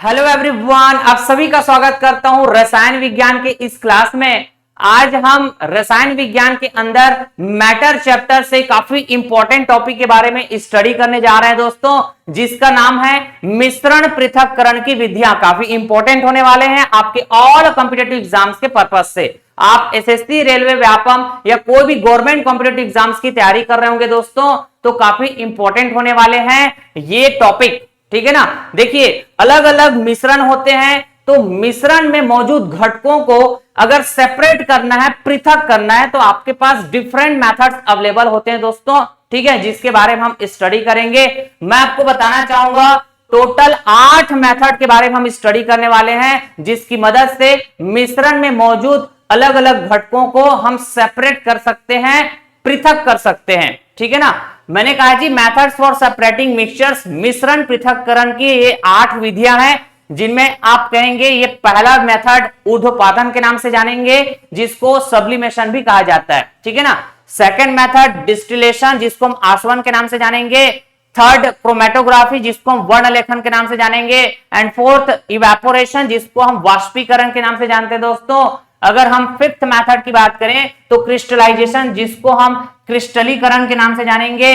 Hello everyone, आप सभी का स्वागत करता हूं रसायन विज्ञान के इस क्लास में। आज हम रसायन विज्ञान के अंदर मैटर चैप्टर से काफी इंपॉर्टेंट टॉपिक के बारे में स्टडी करने जा रहे हैं दोस्तों, जिसका नाम है मिश्रण पृथक्करण की विधियां। काफी इंपॉर्टेंट होने वाले हैं आपके ऑल कॉम्पिटिटिव एग्जाम्स के पर्पज से। आप एसएससी, रेलवे, व्यापम या कोई भी गवर्नमेंट कॉम्पिटिटिव एग्जाम्स की तैयारी कर रहे होंगे दोस्तों, तो काफी इंपॉर्टेंट होने वाले हैं ये टॉपिक, ठीक है ना। देखिए, अलग अलग मिश्रण होते हैं, तो मिश्रण में मौजूद घटकों को अगर सेपरेट करना है, पृथक करना है, तो आपके पास डिफरेंट मेथड्स अवेलेबल होते हैं दोस्तों, ठीक है, जिसके बारे में हम स्टडी करेंगे। मैं आपको बताना चाहूंगा टोटल 8 मेथड के बारे में हम स्टडी करने वाले हैं, जिसकी मदद से मिश्रण में मौजूद अलग अलग घटकों को हम सेपरेट कर सकते हैं, पृथक कर सकते हैं, ठीक है ना। मैंने कहा जी मेथड्स फॉर सेपरेटिंग मिक्सचर्स, मिश्रण पृथक्करण की ये 8 विधियां हैं, जिनमें आप कहेंगे ये पहला मेथड ऊर्ध्वपातन के नाम से जानेंगे, जिसको सब्लिमेशन भी कहा जाता है, ठीक है ना। सेकंड मेथड डिस्टिलेशन, जिसको हम आसवन के नाम से जानेंगे। थर्ड क्रोमेटोग्राफी, जिसको हम वर्णलेखन के नाम से जानेंगे। एंड फोर्थ इवेपोरेशन, जिसको हम वाष्पीकरण के नाम से जानते हैं दोस्तों। अगर हम फिफ्थ मेथड की बात करें तो क्रिस्टलाइजेशन, जिसको हम क्रिस्टलीकरण के नाम से जानेंगे।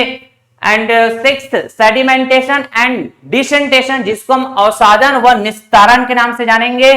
And sixth sedimentation and decantation, जिसको हम अवसादन व निस्तारण के नाम से जानेंगे।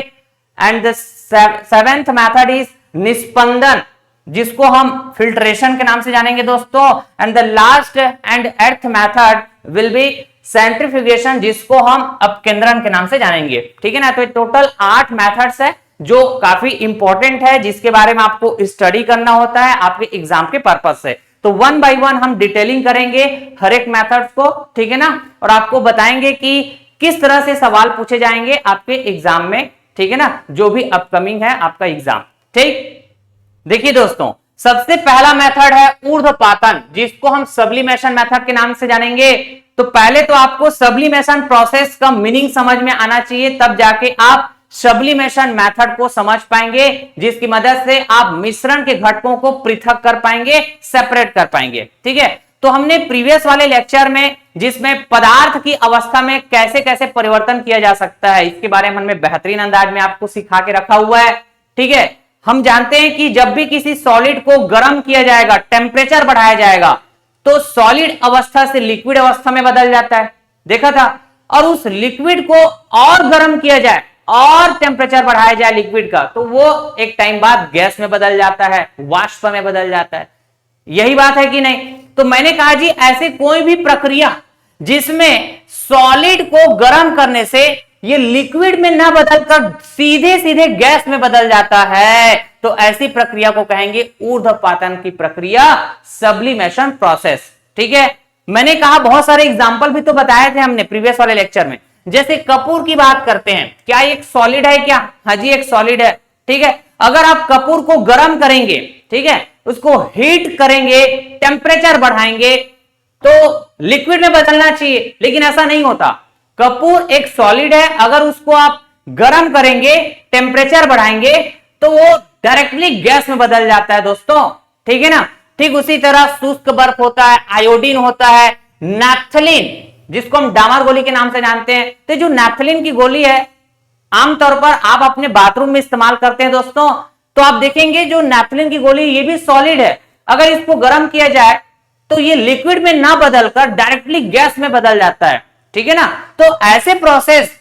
And the seventh method is निस्पंदन, जिसको हम फिल्ट्रेशन के नाम से जानेंगे दोस्तों। And the last and eighth method will be centrifugation, जिसको हम अपकेंद्रण के नाम से जानेंगे, ठीक है ना। तो टोटल 8 मेथड्स है जो काफी इंपॉर्टेंट है, जिसके बारे में आपको स्टडी करना होता है आपके एग्जाम के पर्पज से। तो वन बाय वन हम डिटेलिंग करेंगे हर एक मेथड्स को, ठीक है ना, और आपको बताएंगे कि किस तरह से सवाल पूछे जाएंगे आपके एग्जाम में, ठीक है ना, जो भी अपकमिंग है आपका एग्जाम, ठीक। देखिए दोस्तों, सबसे पहला मेथड है ऊर्ध्वपातन, जिसको हम सब्लिमेशन मेथड के नाम से जानेंगे। तो पहले तो आपको सब्लिमेशन प्रोसेस का मीनिंग समझ में आना चाहिए, तब जाके आप सब्लिमेशन मेथड को समझ पाएंगे, जिसकी मदद से आप मिश्रण के घटकों को पृथक कर पाएंगे, सेपरेट कर पाएंगे, ठीक है। तो हमने प्रीवियस वाले लेक्चर में, जिसमें पदार्थ की अवस्था में कैसे कैसे परिवर्तन किया जा सकता है, इसके बारे में हमने बेहतरीन अंदाज में आपको सिखा के रखा हुआ है, ठीक है। हम जानते हैं कि जब भी किसी सॉलिड को गर्म किया जाएगा, टेम्परेचर बढ़ाया जाएगा, तो सॉलिड अवस्था से लिक्विड अवस्था में बदल जाता है, देखा था। और उस लिक्विड को और गर्म किया जाए और टेम्परेचर बढ़ाया जाए लिक्विड का, तो वो एक टाइम बाद गैस में बदल जाता है, वाष्प में बदल जाता है। यही बात है कि नहीं। तो मैंने कहा जी ऐसे कोई भी प्रक्रिया जिसमें सॉलिड को गर्म करने से ये लिक्विड में ना बदलकर सीधे सीधे गैस में बदल जाता है, तो ऐसी प्रक्रिया को कहेंगे ऊर्ध्वपातन की प्रक्रिया, सब्लिमेशन प्रोसेस, ठीक है। मैंने कहा बहुत सारे एग्जांपल भी तो बताए थे हमने प्रीवियस वाले लेक्चर में। जैसे कपूर की बात करते हैं, क्या एक सॉलिड है क्या? हाँ जी, एक सॉलिड है, ठीक है। अगर आप कपूर को गर्म करेंगे, ठीक है, उसको हीट करेंगे, टेम्परेचर बढ़ाएंगे, तो लिक्विड में बदलना चाहिए, लेकिन ऐसा नहीं होता। कपूर एक सॉलिड है, अगर उसको आप गर्म करेंगे, टेम्परेचर बढ़ाएंगे, तो वो डायरेक्टली गैस में बदल जाता है दोस्तों, ठीक है ना। ठीक उसी तरह शुष्क बर्फ होता है, आयोडीन होता है, नैप्थलीन, जिसको हम डामर गोली के नाम से जानते हैं। तो जो नैप्थलीन की गोली है, आमतौर पर आप अपने बाथरूम में इस्तेमाल करते हैं दोस्तों, तो आप देखेंगे जो नैप्थलीन की गोली ये भी सॉलिड है, अगर इसको गर्म किया जाए तो ये लिक्विड में ना बदलकर डायरेक्टली गैस में बदल जाता है, ठीक है ना। तो ऐसे प्रोसेस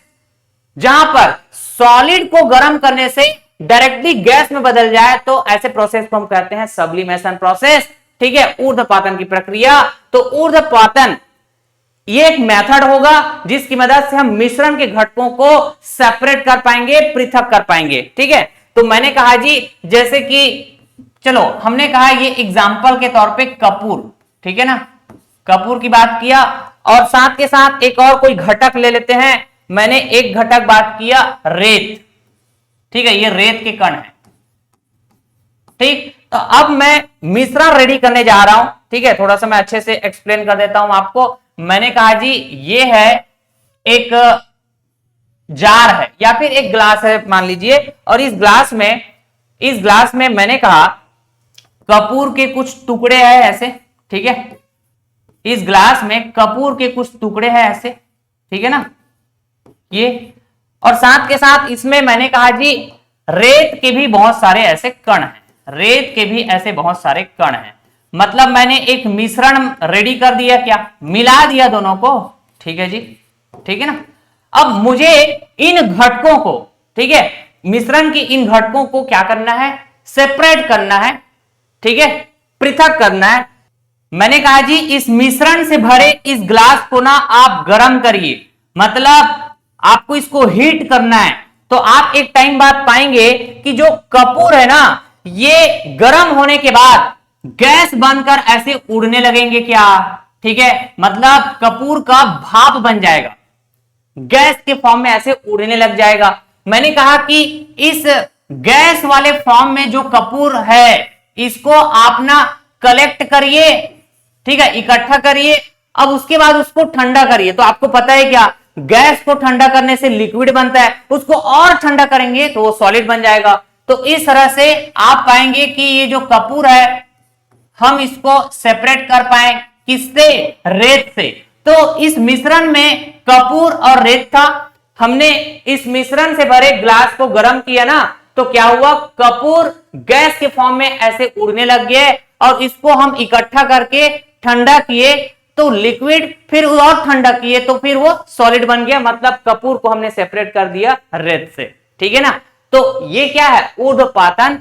जहां पर सॉलिड को गर्म करने से डायरेक्टली गैस में बदल जाए, तो ऐसे प्रोसेस को हम कहते हैं सब्लिमेशन प्रोसेस, ठीक है, ऊर्ध्वपातन की प्रक्रिया। तो ऊर्ध्वपातन ये एक मेथड होगा जिसकी मदद से हम मिश्रण के घटकों को सेपरेट कर पाएंगे, पृथक कर पाएंगे, ठीक है। तो मैंने कहा जी, जैसे कि चलो हमने कहा ये एग्जांपल के तौर पे कपूर, ठीक है ना, कपूर की बात किया, और साथ के साथ एक और कोई घटक ले लेते हैं। मैंने एक घटक बात किया रेत, ठीक है, ये रेत के कण है, ठीक। तो अब मैं मिश्रण रेडी करने जा रहा हूं, ठीक है, थोड़ा सा मैं अच्छे से एक्सप्लेन कर देता हूं आपको। मैंने कहा जी ये है एक जार है या फिर एक ग्लास है मान लीजिए, और इस ग्लास में मैंने कहा कपूर के कुछ टुकड़े हैं ऐसे, ठीक है, इस ग्लास में कपूर के कुछ टुकड़े हैं ऐसे, ठीक है ना, ये और साथ के साथ इसमें मैंने कहा जी रेत के भी बहुत सारे ऐसे कण हैं, रेत के भी ऐसे बहुत सारे कण हैं। मतलब मैंने एक मिश्रण रेडी कर दिया, क्या मिला दिया दोनों को, ठीक है जी, ठीक है ना। अब मुझे इन घटकों को, ठीक है, मिश्रण की इन घटकों को क्या करना है, सेपरेट करना है, ठीक है, पृथक करना है। मैंने कहा जी इस मिश्रण से भरे इस ग्लास को ना आप गर्म करिए, मतलब आपको इसको हीट करना है। तो आप एक टाइम बाद पाएंगे कि जो कपूर है ना, ये गर्म होने के बाद गैस बनकर ऐसे उड़ने लगेंगे, क्या, ठीक है, मतलब कपूर का भाप बन जाएगा, गैस के फॉर्म में ऐसे उड़ने लग जाएगा। मैंने कहा कि इस गैस वाले फॉर्म में जो कपूर है इसको आप ना कलेक्ट करिए, ठीक है, इकट्ठा करिए। अब उसके बाद उसको ठंडा करिए। तो आपको पता है क्या, गैस को ठंडा करने से लिक्विड बनता है, उसको और ठंडा करेंगे तो वो सॉलिड बन जाएगा। तो इस तरह से आप पाएंगे कि ये जो कपूर है हम इसको सेपरेट कर पाए, किससे, रेत से। तो इस मिश्रण में कपूर और रेत था, हमने इस मिश्रण से भरे ग्लास को गर्म किया ना, तो क्या हुआ, कपूर गैस के फॉर्म में ऐसे उड़ने लग गए और इसको हम इकट्ठा करके ठंडा किए तो लिक्विड, फिर और ठंडा किए तो फिर वो सॉलिड बन गया। मतलब कपूर को हमने सेपरेट कर दिया रेत से, ठीक है ना। तो ये क्या है, ऊर्ध्वपातन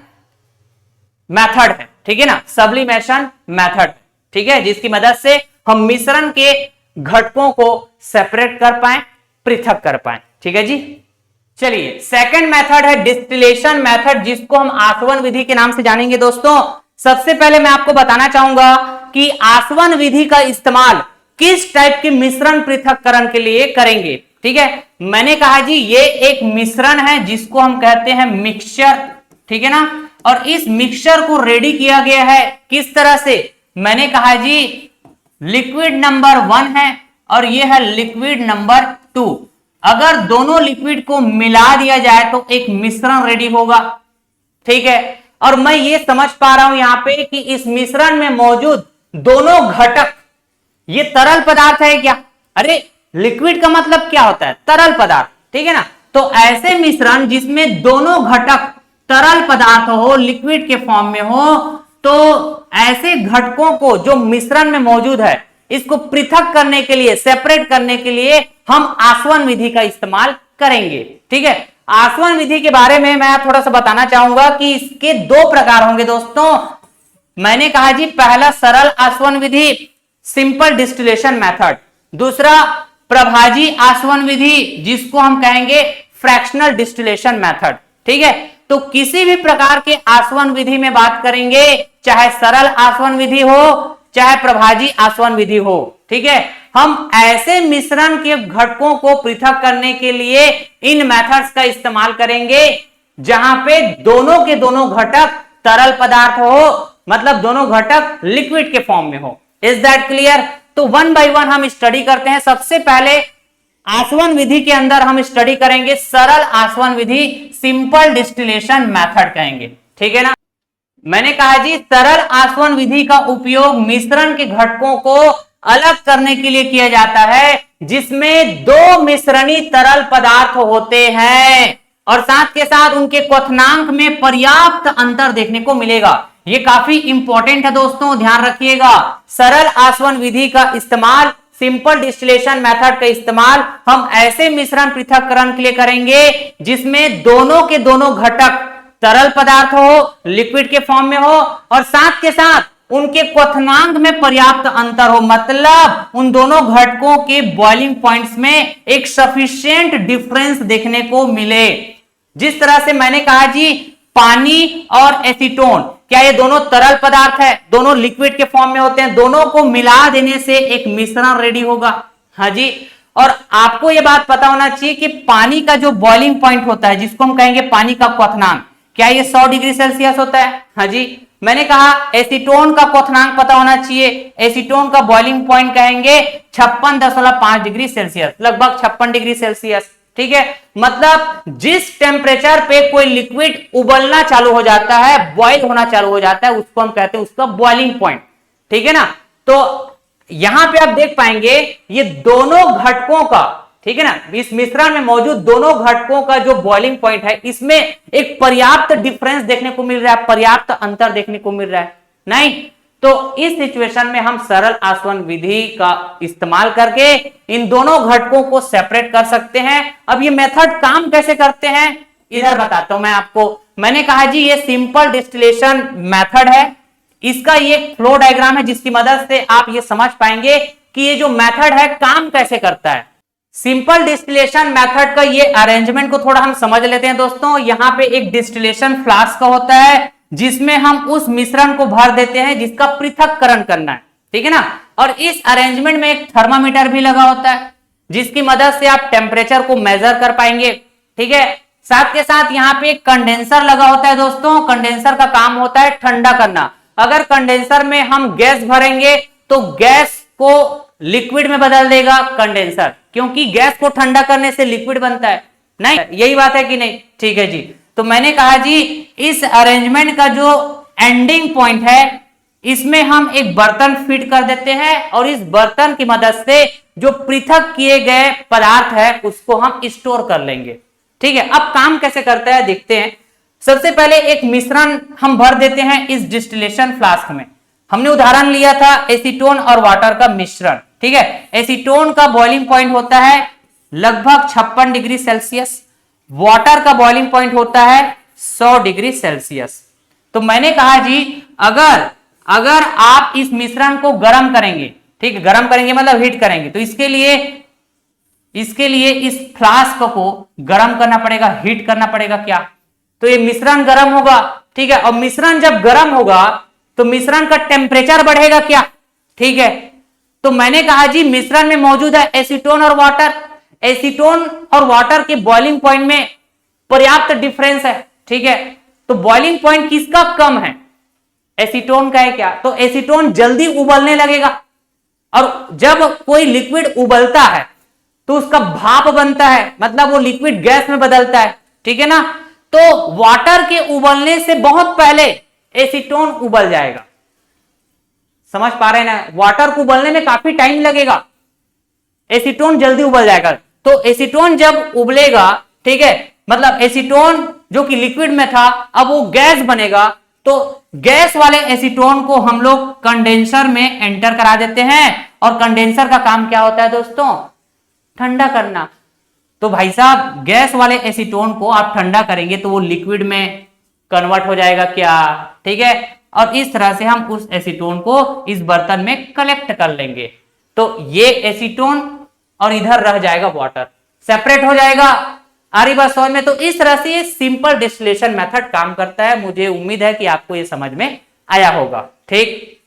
मेथड है, ठीक है ना, सब्लिमेशन मेथड, ठीक है, जिसकी मदद से हम मिश्रण के घटकों को सेपरेट कर पाए, पृथक कर पाए, ठीक है जी। चलिए सेकंड मेथड है डिस्टिलेशन मेथड, जिसको हम आसवन विधि के नाम से जानेंगे। दोस्तों सबसे पहले मैं आपको बताना चाहूंगा कि आसवन विधि का इस्तेमाल किस टाइप के मिश्रण पृथक्करण के लिए करेंगे, ठीक है। मैंने कहा जी ये एक मिश्रण है जिसको हम कहते हैं मिक्सचर, ठीक है ना, और इस मिक्सचर को रेडी किया गया है किस तरह से, मैंने कहा जी लिक्विड नंबर 1 है और ये है लिक्विड नंबर 2। अगर दोनों लिक्विड को मिला दिया जाए तो एक मिश्रण रेडी होगा, ठीक है। और मैं ये समझ पा रहा हूं यहां पे कि इस मिश्रण में मौजूद दोनों घटक ये तरल पदार्थ है क्या, अरे लिक्विड का मतलब क्या होता है, तरल पदार्थ, ठीक है ना। तो ऐसे मिश्रण जिसमें दोनों घटक तरल पदार्थ हो, लिक्विड के फॉर्म में हो, तो ऐसे घटकों को जो मिश्रण में मौजूद है इसको पृथक करने के लिए, सेपरेट करने के लिए हम आसवन विधि का इस्तेमाल करेंगे, ठीक है। आसवन विधि के बारे में मैं थोड़ा सा बताना चाहूंगा कि इसके 2 प्रकार होंगे दोस्तों। मैंने कहा जी पहला सरल आसवन विधि, सिंपल डिस्टिलेशन मेथड, दूसरा प्रभाजी आसवन विधि जिसको हम कहेंगे फ्रैक्शनल डिस्टिलेशन मेथड, ठीक है। तो किसी भी प्रकार के आसवन विधि में बात करेंगे, चाहे सरल आसवन विधि हो चाहे प्रभाजी आसवन विधि हो, ठीक है, हम ऐसे मिश्रण के घटकों को पृथक करने के लिए इन मेथड्स का इस्तेमाल करेंगे जहां पे दोनों के दोनों घटक तरल पदार्थ हो, मतलब दोनों घटक लिक्विड के फॉर्म में हो। Is that clear? तो 1 बाय 1 हम स्टडी करते हैं। सबसे पहले आसवन विधि के अंदर हम स्टडी करेंगे सरल आसवन विधि, सिंपल डिस्टिलेशन मेथड कहेंगे, ठीक है ना। मैंने कहा जी सरल आसवन विधि का उपयोग मिश्रण के घटकों को अलग करने के लिए किया जाता है जिसमें 2 मिश्रणी तरल पदार्थ होते हैं और साथ के साथ उनके क्वथनांक में पर्याप्त अंतर देखने को मिलेगा। ये काफी इंपॉर्टेंट है दोस्तों, ध्यान रखिएगा। सरल आसवन विधि का इस्तेमाल, सिंपल डिस्टिलेशन मेथड का इस्तेमाल हम ऐसे मिश्रण पृथक्करण के लिए करेंगे जिसमें दोनों के दोनों घटक तरल पदार्थ हो, लिक्विड के फॉर्म में हो और साथ के साथ उनके क्वथनांक में पर्याप्त अंतर हो, मतलब उन दोनों घटकों के बॉइलिंग पॉइंट्स में एक सफिशिएंट डिफरेंस देखने को मिले। जिस तरह से मैंने कहा जी पानी और एसीटोन, क्या ये दोनों तरल पदार्थ है, दोनों लिक्विड के फॉर्म में होते हैं, दोनों को मिला देने से एक मिश्रण रेडी होगा। हाँ जी, और आपको यह बात पता होना चाहिए कि पानी का जो बॉइलिंग पॉइंट होता है जिसको हम कहेंगे पानी का क्वथनांक, क्या ये 100 डिग्री सेल्सियस होता है? हाँ जी। मैंने कहा एसीटोन का क्वथनांक पता होना चाहिए, एसीटोन का बॉइलिंग पॉइंट कहेंगे 56.5 डिग्री सेल्सियस, लगभग 56 डिग्री सेल्सियस, ठीक है। मतलब जिस टेम्परेचर पे कोई लिक्विड उबलना चालू हो जाता है, बॉइल होना चालू हो जाता है, उसको हम कहते हैं उसका बॉइलिंग पॉइंट, ठीक है ना। तो यहां पे आप देख पाएंगे ये दोनों घटकों का, ठीक है ना। इस मिश्रण में मौजूद दोनों घटकों का जो बॉइलिंग पॉइंट है, इसमें एक पर्याप्त डिफरेंस देखने को मिल रहा है, पर्याप्त अंतर देखने को मिल रहा है नहीं। तो इस सिचुएशन में हम सरल आसवन विधि का इस्तेमाल करके इन दोनों घटकों को सेपरेट कर सकते हैं। अब ये मेथड काम कैसे करते हैं इधर बताता हूं मैं आपको। मैंने कहा जी ये सिंपल डिस्टिलेशन मेथड है, इसका ये फ्लो डायग्राम है जिसकी मदद से आप ये समझ पाएंगे कि ये जो मेथड है काम कैसे करता है। सिंपल डिस्टिलेशन मेथड का ये अरेंजमेंट को थोड़ा हम समझ लेते हैं दोस्तों। यहां पे एक डिस्टिलेशन फ्लास्क होता है जिसमें हम उस मिश्रण को भर देते हैं जिसका पृथक्करण करना है, ठीक है ना। और इस अरेंजमेंट में एक थर्मामीटर भी लगा होता है जिसकी मदद से आप टेम्परेचर को मेजर कर पाएंगे, ठीक है। साथ के साथ यहाँ पे एक कंडेंसर लगा होता है दोस्तों। कंडेंसर का काम होता है ठंडा करना। अगर कंडेंसर में हम गैस भरेंगे तो गैस को लिक्विड में बदल देगा कंडेंसर, क्योंकि गैस को ठंडा करने से लिक्विड बनता है, नहीं यही बात है कि नहीं, ठीक है जी। तो मैंने कहा जी इस अरेंजमेंट का जो एंडिंग पॉइंट है इसमें हम एक बर्तन फिट कर देते हैं और इस बर्तन की मदद से जो पृथक किए गए पदार्थ है उसको हम स्टोर कर लेंगे, ठीक है। अब काम कैसे करता है देखते हैं। सबसे पहले एक मिश्रण हम भर देते हैं इस डिस्टिलेशन फ्लास्क में। हमने उदाहरण लिया था एसीटोन और वाटर का मिश्रण, ठीक है। एसीटोन का बॉइलिंग पॉइंट होता है लगभग 56 डिग्री सेल्सियस, वाटर का बॉइलिंग पॉइंट होता है 100 डिग्री सेल्सियस। तो मैंने कहा जी अगर आप इस मिश्रण को गर्म करेंगे, ठीक है, गर्म करेंगे मतलब हीट करेंगे, तो इसके लिए इस फ्लास्क को गर्म करना पड़ेगा, हीट करना पड़ेगा क्या, तो ये मिश्रण गर्म होगा, ठीक है। और मिश्रण जब गर्म होगा तो मिश्रण का टेम्परेचर बढ़ेगा क्या, ठीक है। तो मैंने कहा जी मिश्रण में मौजूद है एसीटोन और वाटर। एसीटोन और वाटर के बॉइलिंग पॉइंट में पर्याप्त डिफरेंस है, ठीक है। तो बॉइलिंग पॉइंट किसका कम है, एसीटोन का है क्या, तो एसीटोन जल्दी उबलने लगेगा। और जब कोई लिक्विड उबलता है तो उसका भाप बनता है, मतलब वो लिक्विड गैस में बदलता है, ठीक है ना। तो वाटर के उबलने से बहुत पहले एसीटोन उबल जाएगा, समझ पा रहे हैं ना। वाटर को उबलने में काफी टाइम लगेगा, एसीटोन जल्दी उबल जाएगा। तो एसीटोन जब उबलेगा, ठीक है, मतलब एसीटोन जो कि लिक्विड में था अब वो गैस बनेगा, तो गैस वाले एसीटोन को हम लोग कंडेंसर में एंटर करा देते हैं। और कंडेंसर का काम क्या होता है दोस्तों, ठंडा करना। तो भाई साहब गैस वाले एसीटोन को आप ठंडा करेंगे तो वो लिक्विड में कन्वर्ट हो जाएगा क्या, ठीक है। और इस तरह से हम उस एसीटोन को इस बर्तन में कलेक्ट कर लेंगे। तो ये एसीटोन और इधर रह जाएगा वाटर, सेपरेट हो जाएगा। आ रही बात समझ में। तो इस तरह से ये सिंपल डिस्टिलेशन मेथड काम करता है। मुझे उम्मीद है कि आपको ये समझ में आया होगा, ठीक।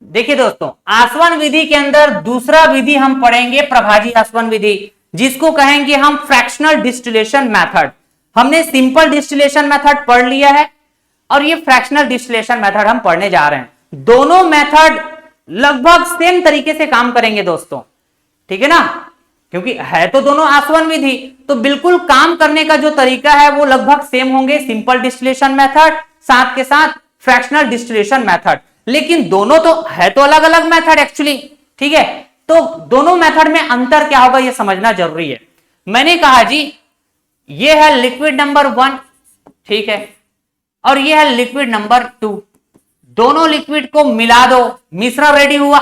देखिए दोस्तों आसवन विधि के अंदर दूसरा विधि हम पढ़ेंगे प्रभाजी आसवन विधि, जिसको कहेंगे हम फ्रैक्शनल डिस्टिलेशन मेथड। हमने सिंपल डिस्टिलेशन मेथड पढ़ लिया है और ये फ्रैक्शनल डिस्टिलेशन मेथड हम पढ़ने जा रहे हैं। दोनों मेथड लगभग सेम तरीके से काम करेंगे दोस्तों, ठीक है ना, क्योंकि है तो दोनों आसवन विधि, तो बिल्कुल काम करने का जो तरीका है वो लगभग सेम होंगे। सिंपल डिस्टिलेशन मेथड साथ के साथ फ्रैक्शनल डिस्टिलेशन मेथड, लेकिन दोनों तो है तो अलग अलग मेथड एक्चुअली, ठीक है। तो दोनों मेथड में अंतर क्या होगा ये समझना जरूरी है। मैंने कहा जी ये है लिक्विड नंबर 1, ठीक है, और ये है लिक्विड नंबर 2। दोनों लिक्विड को मिला दो, मिश्रण रेडी हुआ,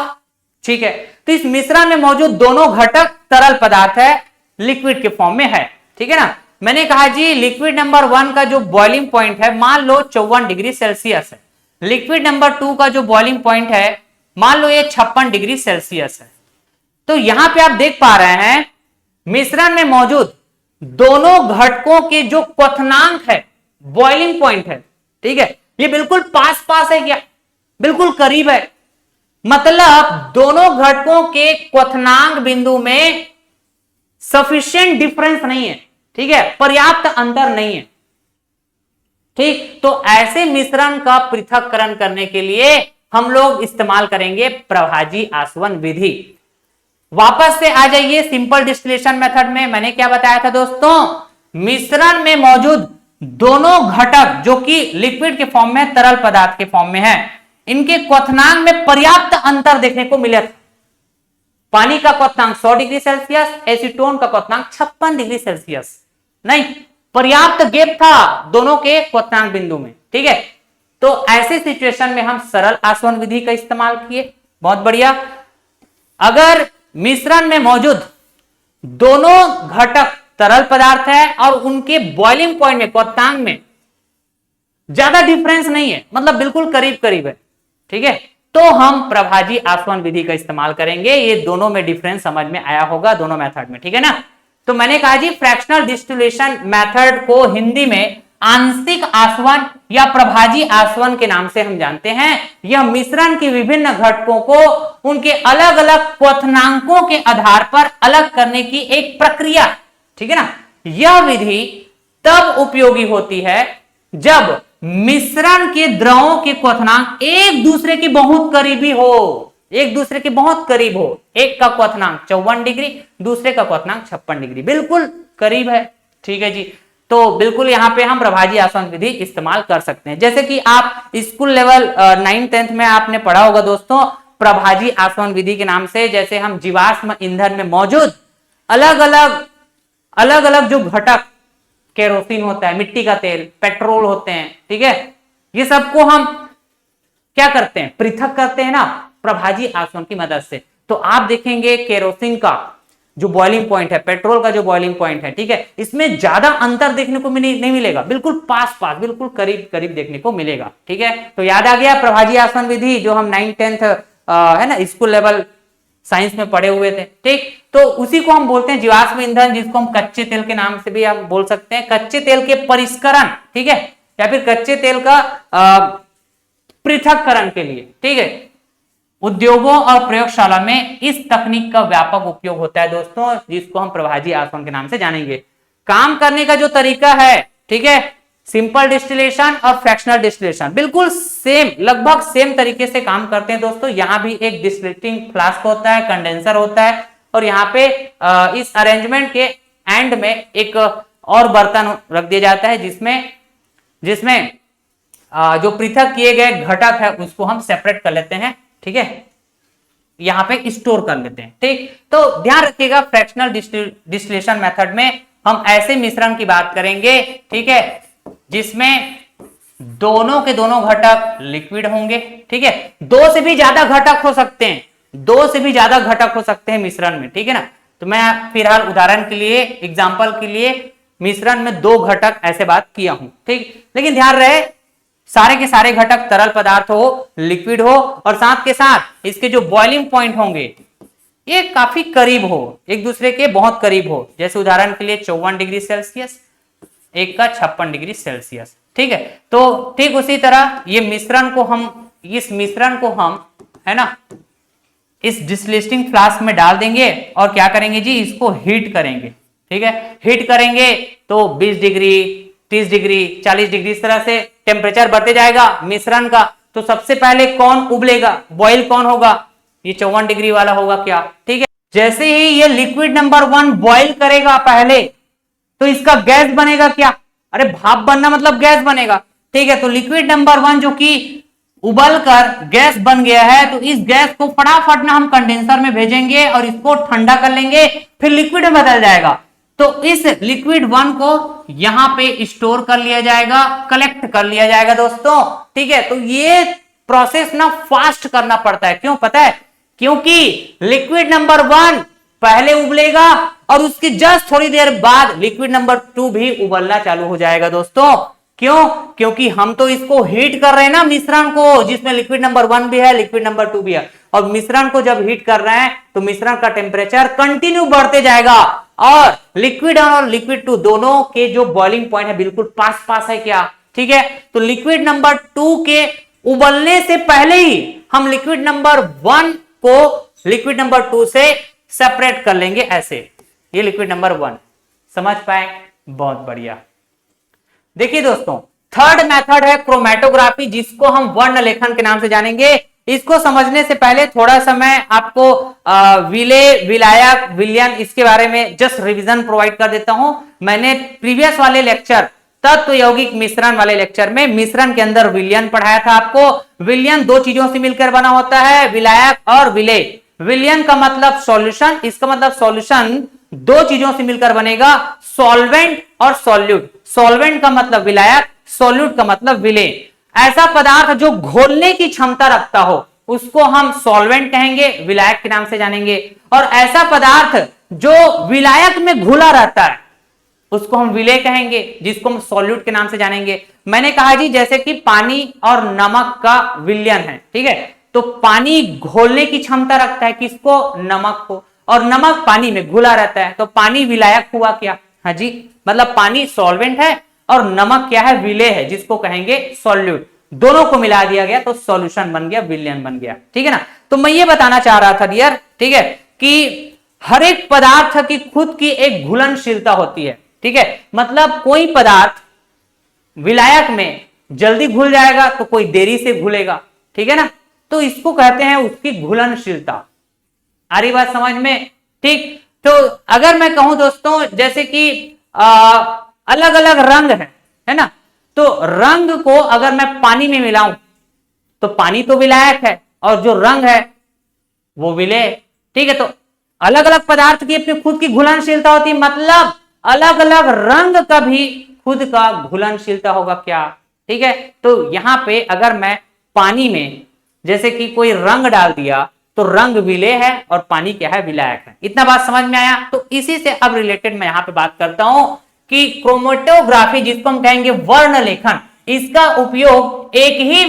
ठीक है। तो इस मिश्रण में मौजूद दोनों घटक तरल पदार्थ है, लिक्विड के फॉर्म में है, ठीक है ना। मैंने कहा जी लिक्विड नंबर 1 का जो बॉइलिंग पॉइंट है मान लो 54 डिग्री सेल्सियस है। लिक्विड नंबर 2 का जो बॉइलिंग पॉइंट है मान लो ये 56 डिग्री सेल्सियस है। तो यहां पे आप देख पा रहे हैं मिश्रण में मौजूद दोनों घटकों के जो क्वथनांक है, बॉइलिंग पॉइंट है, ठीक है, ये बिल्कुल पास पास है क्या, बिल्कुल करीब है। मतलब दोनों घटकों के क्वथनांक बिंदु में सफिशिएंट डिफरेंस नहीं है, ठीक है, पर्याप्त अंतर नहीं है, ठीक। तो ऐसे मिश्रण का पृथक्करण करने के लिए हम लोग इस्तेमाल करेंगे प्रभाजी आसवन विधि। वापस से आ जाइए सिंपल डिस्टिलेशन मेथड में। मैंने क्या बताया था दोस्तों, मिश्रण में मौजूद दोनों घटक जो कि लिक्विड के फॉर्म में, तरल पदार्थ के फॉर्म में है, इनके क्वथनांक में पर्याप्त अंतर देखने को मिला था, पानी का क्वथनांक 100 डिग्री सेल्सियस, एसीटोन का क्वथनांक 56 डिग्री सेल्सियस। नहीं, पर्याप्त गैप था दोनों के क्वथनांक बिंदु में, ठीक है। तो ऐसे सिचुएशन में हम सरल आसवन विधि का इस्तेमाल किए। बहुत बढ़िया। अगर मिश्रण में मौजूद दोनों घटक तरल पदार्थ है और उनके बॉइलिंग पॉइंट में, क्वथनांक में ज्यादा डिफरेंस नहीं है, मतलब बिल्कुल करीब करीब है, ठीक है, तो हम प्रभाजी आसवन विधि का इस्तेमाल करेंगे। ये दोनों में डिफरेंस समझ में आया होगा, दोनों मेथड में, ठीक है ना। तो मैंने कहा जी फ्रैक्शनल डिस्टिलेशन मेथड को हिंदी में आंशिक आसवन या प्रभाजी आसवन के नाम से हम जानते हैं। यह मिश्रण की विभिन्न घटकों को उनके अलग अलग क्वथनांकों के आधार पर अलग करने की एक प्रक्रिया, ठीक है ना। यह विधि तब उपयोगी होती है जब मिश्रण के द्रवों के क्वथनांक एक दूसरे के बहुत करीबी हो, एक दूसरे के बहुत करीब हो। एक का क्वथनांक 54 डिग्री, दूसरे का क्वथनांक 56 डिग्री, बिल्कुल करीब है, ठीक है जी। तो बिल्कुल यहां पे हम प्रभाजी आसवन विधि इस्तेमाल कर सकते हैं। जैसे कि आप स्कूल लेवल 9th-10th में आपने पढ़ा होगा दोस्तों, प्रभाजी आसवन विधि के नाम से, जैसे हम जीवाश्म ईंधन में मौजूद अलग अलग जो घटक, केरोसिन होता है, मिट्टी का तेल, पेट्रोल होते हैं, ठीक है, ये सबको हम क्या करते हैं, पृथक करते हैं ना प्रभाजी आसवन की मदद से। तो आप देखेंगे केरोसिन का जो बॉइलिंग पॉइंट है, पेट्रोल का जो बॉइलिंग पॉइंट है, ठीक है, इसमें ज्यादा अंतर देखने को नहीं मिलेगा, बिल्कुल पास पास, बिल्कुल करीब करीब देखने को मिलेगा, ठीक है। तो याद आ गया प्रभाजी आसवन विधि जो हम 9th-10th है ना स्कूल लेवल साइंस में पढ़े हुए थे, ठीक। तो उसी को हम बोलते हैं जीवाश्म ईंधन, जिसको हम कच्चे तेल के नाम से भी हम बोल सकते हैं। कच्चे तेल के परिष्करण, ठीक है, या फिर कच्चे तेल का पृथक्करण के लिए, ठीक है, उद्योगों और प्रयोगशाला में इस तकनीक का व्यापक उपयोग होता है दोस्तों, जिसको हम प्रभाजी आसवन के नाम से जानेंगे। काम करने का जो तरीका है, ठीक है, सिंपल डिस्टिलेशन और फ्रैक्शनल डिस्टिलेशन बिल्कुल सेम, लगभग सेम तरीके से काम करते हैं दोस्तों। यहां भी एक डिस्टिलेटिंग फ्लास्क होता है, कंडेंसर होता है, और यहाँ पे इस अरेंजमेंट के एंड में एक और बर्तन रख दिया जाता है जिसमें जो पृथक किए गए घटक है उसको हम सेपरेट कर लेते हैं, ठीक है, यहाँ पे स्टोर कर लेते हैं, ठीक। तो ध्यान रखिएगा फ्रैक्शनल डिस्टिलेशन मेथड में हम ऐसे मिश्रण की बात करेंगे, ठीक है, जिसमें दोनों के दोनों घटक लिक्विड होंगे, ठीक है। दो से भी ज्यादा घटक हो सकते हैं, दो से भी ज्यादा घटक हो सकते हैं मिश्रण में, ठीक है ना। तो मैं फिलहाल उदाहरण के लिए, एग्जांपल के लिए मिश्रण में दो घटक ऐसे बात किया हूं, ठीक। लेकिन ध्यान रहे सारे के सारे घटक तरल पदार्थ हो, लिक्विड हो, और साथ के साथ इसके जो बॉइलिंग पॉइंट होंगे ये काफी करीब हो, एक दूसरे के बहुत करीब हो। जैसे उदाहरण के लिए 54 डिग्री सेल्सियस, एक का 56 डिग्री सेल्सियस, ठीक है। तो ठीक उसी तरह इस मिश्रण को हम है ना इस डिस्टिलेटिंग फ्लास्क में डाल देंगे और क्या करेंगे जी, इसको हीट करेंगे, ठीक है। हीट करेंगे तो 20 डिग्री, 30 डिग्री, 40 डिग्री, इस तरह से टेम्परेचर बढ़ते जाएगा मिश्रण का। तो सबसे पहले कौन उबलेगा, बॉइल कौन होगा, ये 54 डिग्री वाला होगा क्या, ठीक है। जैसे ही ये लिक्विड नंबर 1 बॉइल करेगा पहले, तो इसका गैस बनेगा क्या, अरे भाप बनना मतलब गैस बनेगा, ठीक है। तो लिक्विड नंबर 1 जो कि उबल कर गैस बन गया है, तो इस गैस को फटाफट ना हम कंडेंसर में भेजेंगे और इसको ठंडा कर लेंगे, फिर लिक्विड में बदल जाएगा। तो इस लिक्विड 1 को यहां पे स्टोर कर लिया जाएगा, कलेक्ट कर लिया जाएगा दोस्तों, ठीक है। तो ये प्रोसेस ना फास्ट करना पड़ता है, क्यों पता है, क्योंकि लिक्विड नंबर 1 पहले उबलेगा और उसकी जस्ट थोड़ी देर बाद लिक्विड नंबर 2 भी उबलना चालू हो जाएगा दोस्तों। क्यों, क्योंकि हम तो इसको हीट कर रहे हैं ना मिश्रण को, जिसमें लिक्विड नंबर 1 भी है, लिक्विड नंबर 2 भी है, और मिश्रण को जब हीट कर रहे हैं तो मिश्रण का टेम्परेचर कंटिन्यू बढ़ते जाएगा, और लिक्विड और लिक्विड 2 दोनों के जो बॉइलिंग पॉइंट है बिल्कुल पास पास है क्या, ठीक है। तो लिक्विड नंबर 2 के उबलने से पहले ही हम लिक्विड नंबर 1 को लिक्विड नंबर 2 से सेपरेट कर लेंगे ऐसे। ये लिक्विड नंबर 1, समझ पाए, बहुत बढ़िया। देखिए दोस्तों, थर्ड मेथड है क्रोमैटोग्राफी, जिसको हम वर्ण लेखन के नाम से जानेंगे। इसको समझने से पहले थोड़ा सा मैं आपको विले, विलायक, विलयन, इसके बारे में जस्ट रिवीजन प्रोवाइड कर देता हूं। मैंने प्रीवियस वाले लेक्चर, तत्व यौगिक मिश्रण वाले लेक्चर में मिश्रण के अंदर विलयन पढ़ाया था आपको। विलयन दो चीजों से मिलकर बना होता है, विलायक और विलेय। विलयन का मतलब सॉल्यूशन, इसका मतलब सॉल्यूशन दो चीजों से मिलकर बनेगा, सॉल्वेंट और सॉल्यूट। सॉल्वेंट का मतलब विलायक, सॉल्यूट का मतलब विलेय। ऐसा पदार्थ जो घोलने की क्षमता रखता हो उसको हम सॉल्वेंट कहेंगे, विलायक के नाम से जानेंगे। और ऐसा पदार्थ जो विलायक में घुला रहता है उसको हम विलेय कहेंगे, जिसको हम सॉल्यूट के नाम से जानेंगे। मैंने कहा जी जैसे कि पानी और नमक का विलयन है, ठीक है, तो पानी घोलने की क्षमता रखता है, किसको? नमक को, और नमक पानी में घुला रहता है, तो पानी विलायक हुआ क्या? हाँ जी, मतलब पानी सॉल्वेंट है और नमक क्या है? विलेय है, जिसको कहेंगे सॉल्यूट। दोनों को मिला दिया गया तो सॉल्यूशन बन गया, विलयन बन गया, ठीक है ना। तो मैं ये बताना चाह रहा था डियर, ठीक है, कि हर एक पदार्थ की खुद की एक घुलनशीलता होती है, ठीक है, मतलब कोई पदार्थ विलायक में जल्दी घुल जाएगा तो कोई देरी से घुलेगा, ठीक है ना, तो इसको कहते हैं उसकी घुलनशीलता। आ रही बात समझ में? ठीक, तो अगर मैं कहूं दोस्तों जैसे कि अलग अलग रंग है ना, तो रंग को अगर मैं पानी में मिलाऊं तो पानी तो विलायक है और जो रंग है वो विलेय, ठीक है। तो अलग अलग पदार्थ की अपनी खुद की घुलनशीलता होती है, मतलब अलग अलग रंग का भी खुद का घुलनशीलता होगा क्या, ठीक है। तो यहां पे अगर मैं पानी में जैसे कि कोई रंग डाल दिया तो रंग विलेय है और पानी क्या है? विलायक है। इतना बात समझ में आया? तो इसी से अब रिलेटेड मैं यहां पे बात करता हूं कि क्रोमेटोग्राफी, जिसको हम कहेंगे वर्ण लेखन, इसका उपयोग एक ही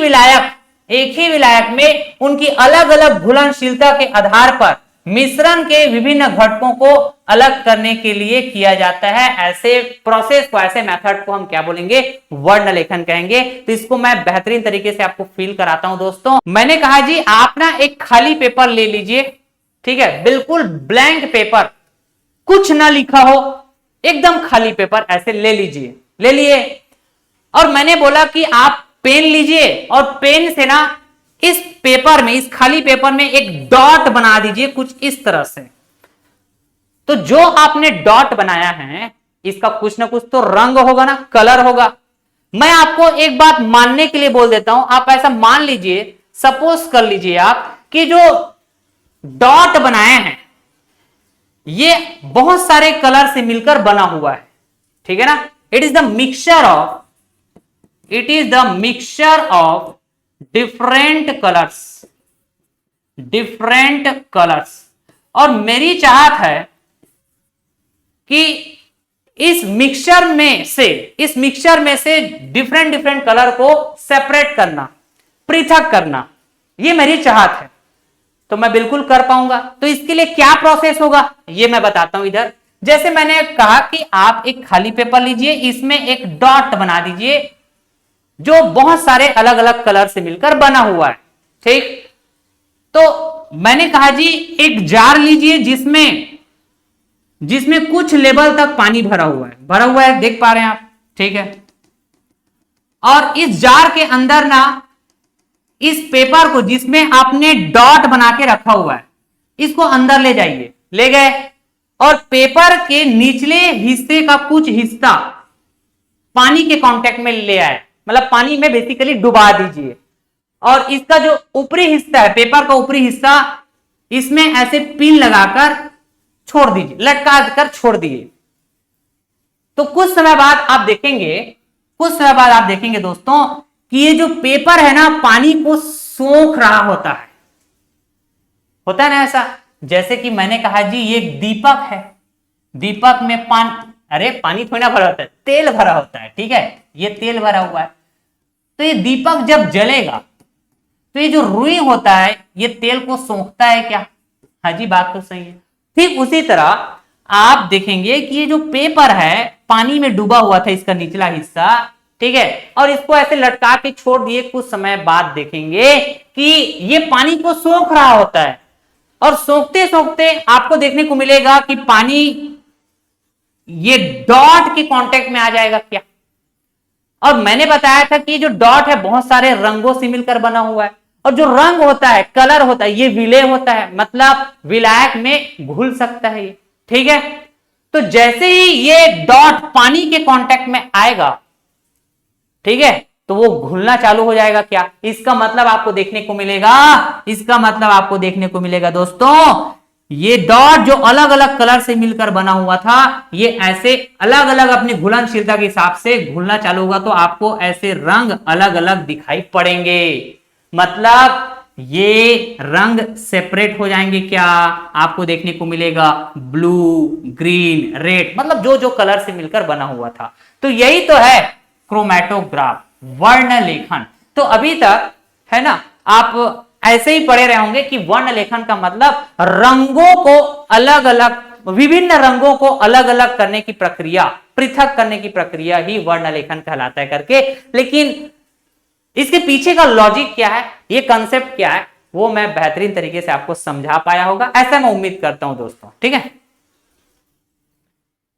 विलायक में उनकी अलग अलग घुलनशीलता के आधार पर मिश्रण के विभिन्न घटकों को अलग करने के लिए किया जाता है। ऐसे प्रोसेस को, ऐसे मेथड को हम क्या बोलेंगे? वर्ण लेखन कहेंगे। तो इसको मैं बेहतरीन तरीके से आपको फील कराता हूं दोस्तों। मैंने कहा जी आप ना एक खाली पेपर ले लीजिए, ठीक है, बिल्कुल ब्लैंक पेपर, कुछ ना लिखा हो, एकदम खाली पेपर ऐसे ले लीजिए, ले लिए। और मैंने बोला कि आप पेन लीजिए और पेन से ना इस पेपर में, इस खाली पेपर में एक डॉट बना दीजिए कुछ इस तरह से। तो जो आपने डॉट बनाया है इसका कुछ ना कुछ तो रंग होगा ना, कलर होगा। मैं आपको एक बात मानने के लिए बोल देता हूं, आप ऐसा मान लीजिए, सपोज कर लीजिए आप कि जो डॉट बनाए हैं ये बहुत सारे कलर से मिलकर बना हुआ है, ठीक है ना। It is the mixture of different colours. और मेरी चाहत है कि इस मिक्सचर में से डिफरेंट कलर को सेपरेट करना, पृथक करना, ये मेरी चाहत है। तो मैं बिल्कुल कर पाऊंगा। तो इसके लिए क्या प्रोसेस होगा ये मैं बताता हूं इधर। जैसे मैंने कहा कि आप एक खाली पेपर लीजिए, इसमें एक डॉट बना दीजिए जो बहुत सारे अलग अलग कलर से मिलकर बना हुआ है, ठीक। तो मैंने कहा जी एक जार लीजिए जिसमें कुछ लेवल तक पानी भरा हुआ है, देख पा रहे हैं आप, ठीक है। और इस जार के अंदर ना इस पेपर को जिसमें आपने डॉट बना के रखा हुआ है इसको अंदर ले जाइए, ले गए, और पेपर के निचले हिस्से का कुछ हिस्सा पानी के कांटेक्ट में ले आए, मतलब पानी में बेसिकली डुबा दीजिए। और इसका जो ऊपरी हिस्सा है, पेपर का ऊपरी हिस्सा, इसमें ऐसे पिन लगाकर छोड़ दीजिए, लटका कर छोड़ दिए। तो कुछ समय बाद आप देखेंगे दोस्तों कि ये जो पेपर है ना पानी को सोख रहा होता है ना ऐसा। जैसे कि मैंने कहा जी ये दीपक है, दीपक में पानी थोड़ा भरा होता है, तेल भरा होता है, ठीक है, ये तेल भरा हुआ है। तो ये दीपक जब जलेगा तो ये जो रुई होता है ये तेल को सोखता है क्या? हाँ जी, बात तो सही है। ठीक उसी तरह आप देखेंगे कि ये जो पेपर है पानी में डूबा हुआ था, इसका निचला हिस्सा, ठीक है, और इसको ऐसे लटका के छोड़ दिए, कुछ समय बाद देखेंगे कि ये पानी को सोख रहा होता है। और सोखते सोखते आपको देखने को मिलेगा कि पानी ये डॉट के कांटेक्ट में आ जाएगा क्या। और मैंने बताया था कि जो डॉट है बहुत सारे रंगों से मिलकर बना हुआ है, और जो रंग होता है, कलर होता है, ये विलेय होता है, मतलब विलायक में घुल सकता है ये, ठीक है। तो जैसे ही ये डॉट पानी के कांटेक्ट में आएगा, ठीक है, तो वो घुलना चालू हो जाएगा क्या? इसका मतलब आपको देखने को मिलेगा, इसका मतलब आपको देखने को मिलेगा दोस्तों, ये डॉट जो अलग अलग कलर से मिलकर बना हुआ था, ये ऐसे अलग अलग अपनी घुलनशीलता के हिसाब से घुलना चालू होगा, तो आपको ऐसे रंग अलग अलग दिखाई पड़ेंगे। मतलब ये रंग सेपरेट हो जाएंगे क्या? आपको देखने को मिलेगा ब्लू, ग्रीन, रेड, मतलब जो जो कलर से मिलकर बना हुआ था। तो यही तो है क्रोमैटोग्राफ, वर्ण लेखन। तो अभी तक है ना, आप ऐसे ही पढ़े रहे होंगे कि वर्ण लेखन का मतलब रंगों को अलग अलग, विभिन्न रंगों को अलग अलग करने की प्रक्रिया, पृथक करने की प्रक्रिया ही वर्ण लेखन कहलाता है करके। लेकिन इसके पीछे का लॉजिक क्या है, ये कंसेप्ट क्या है, वो मैं बेहतरीन तरीके से आपको समझा पाया होगा, ऐसा मैं उम्मीद करता हूं दोस्तों। ठीक है,